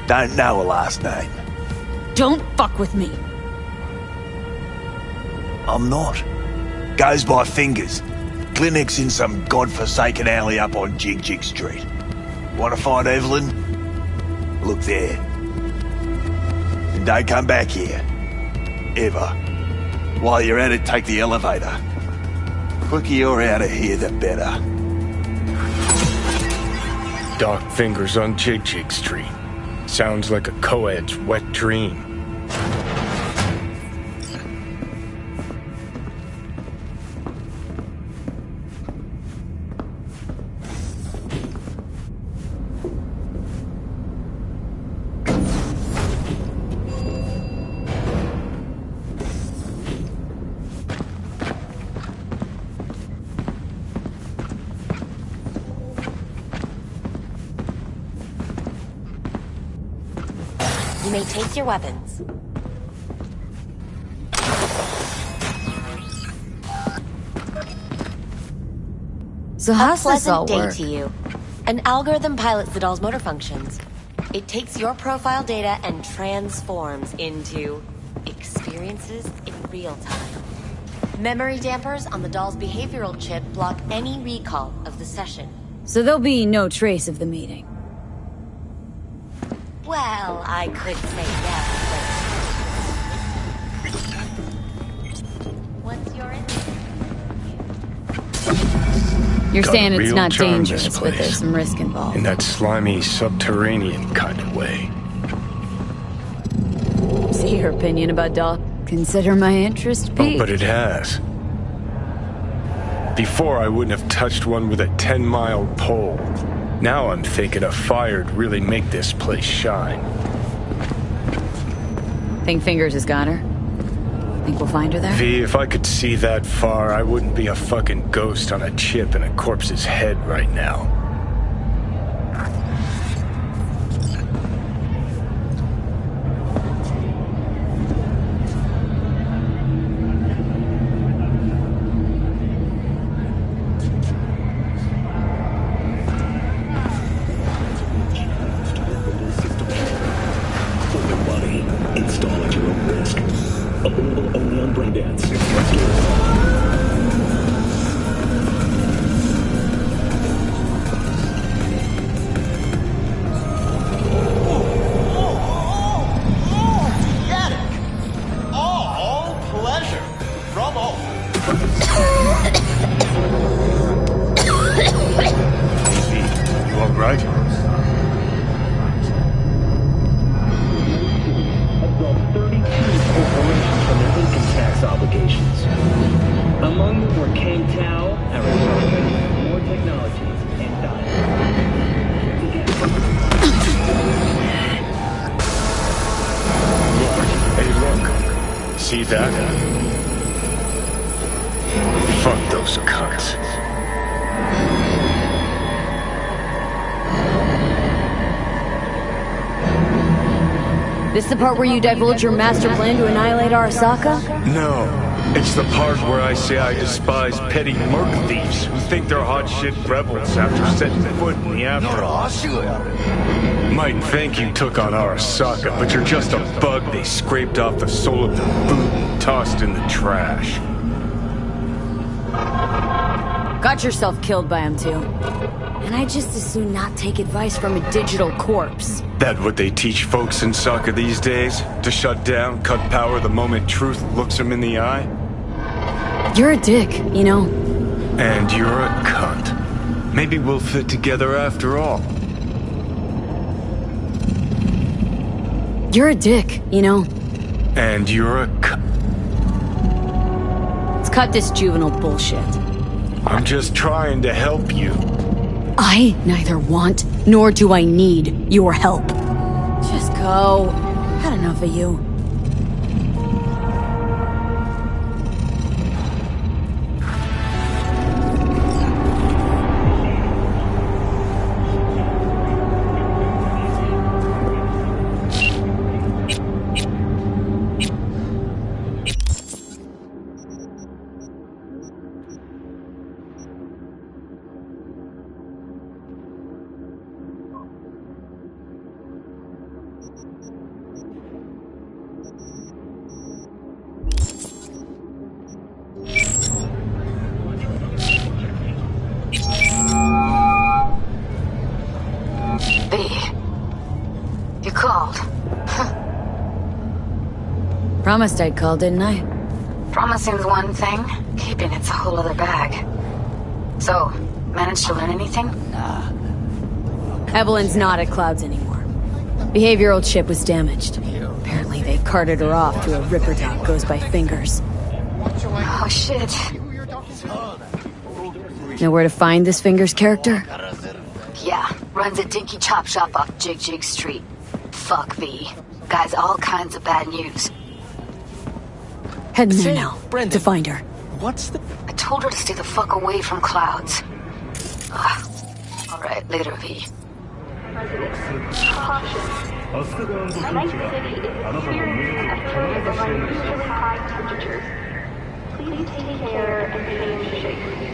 Don't know a last name. Don't fuck with me. I'm not. Goes by fingers. Clinic's in some godforsaken alley up on Jig Jig Street. Want to find Evelyn? Look there. And don't come back here. Ever. While you're at it, take the elevator. Quicker you're out of here, the better. Dark fingers on Jig Jig Street. Sounds like a co-ed's wet dream. You may take your weapons. So how's this all A pleasant day work? to you. An algorithm pilots the doll's motor functions. It takes your profile data and transforms into experiences in real time. Memory dampers on the doll's behavioral chip block any recall of the session. So there'll be no trace of the meeting. Well, I could say that, but... What's your You're Got saying a it's real not charm, this dangerous, but place. there's some risk involved. In that slimy, subterranean kind of way. See your opinion about Doc. Consider my interest Oh, piqued. but it has. Before, I wouldn't have touched one with a 10-mile pole. Now I'm thinking a fire'd really make this place shine. Think Fingers has got her? Think we'll find her there? V, if I could see that far, I wouldn't be a fucking ghost on a chip in a corpse's head right now. Install at your own risk. Available only on Braindance. All pleasure from all. You alright? Obligations. Among them were Kang Tao, Arizona, more technologies, and Hey, look. See that? Fuck those cunts. This the part where you divulge your master plan to annihilate Arasaka? No. It's the part where I say I despise petty merc thieves who think they're hot shit rebels after setting foot in the afterlife. Might think you took on Arasaka, but you're just a bug they scraped off the sole of their boot and tossed in the trash. Got yourself killed by him too. And I'd just as soon not take advice from a digital corpse. That what they teach folks in soccer these days? To shut down, cut power the moment truth looks them in the eye? You're a dick, you know. And you're a cunt. Maybe we'll fit together after all. You're a dick, you know. And you're a cunt. Let's cut this juvenile bullshit. I'm just trying to help you. I neither want nor do I need your help. Just go. Had enough of you. You called. Promised I'd call, didn't I? Promising's one thing, keeping it's a whole other bag. So, managed to learn anything? Evelyn's not at Clouds anymore. Behavioral chip was damaged. Apparently they carted her off to a ripper dog goes by Fingers. Oh shit. Know where to find this Fingers character? Yeah, runs a dinky chop shop off Jig Street. Fuck V. Guy's all kinds of bad news. Heading there now, to find her. What's the... I told her to stay the fuck away from Clouds. Alright, later V. Night City is experiencing a period of unusually high temperatures. Please take care and stay in shape.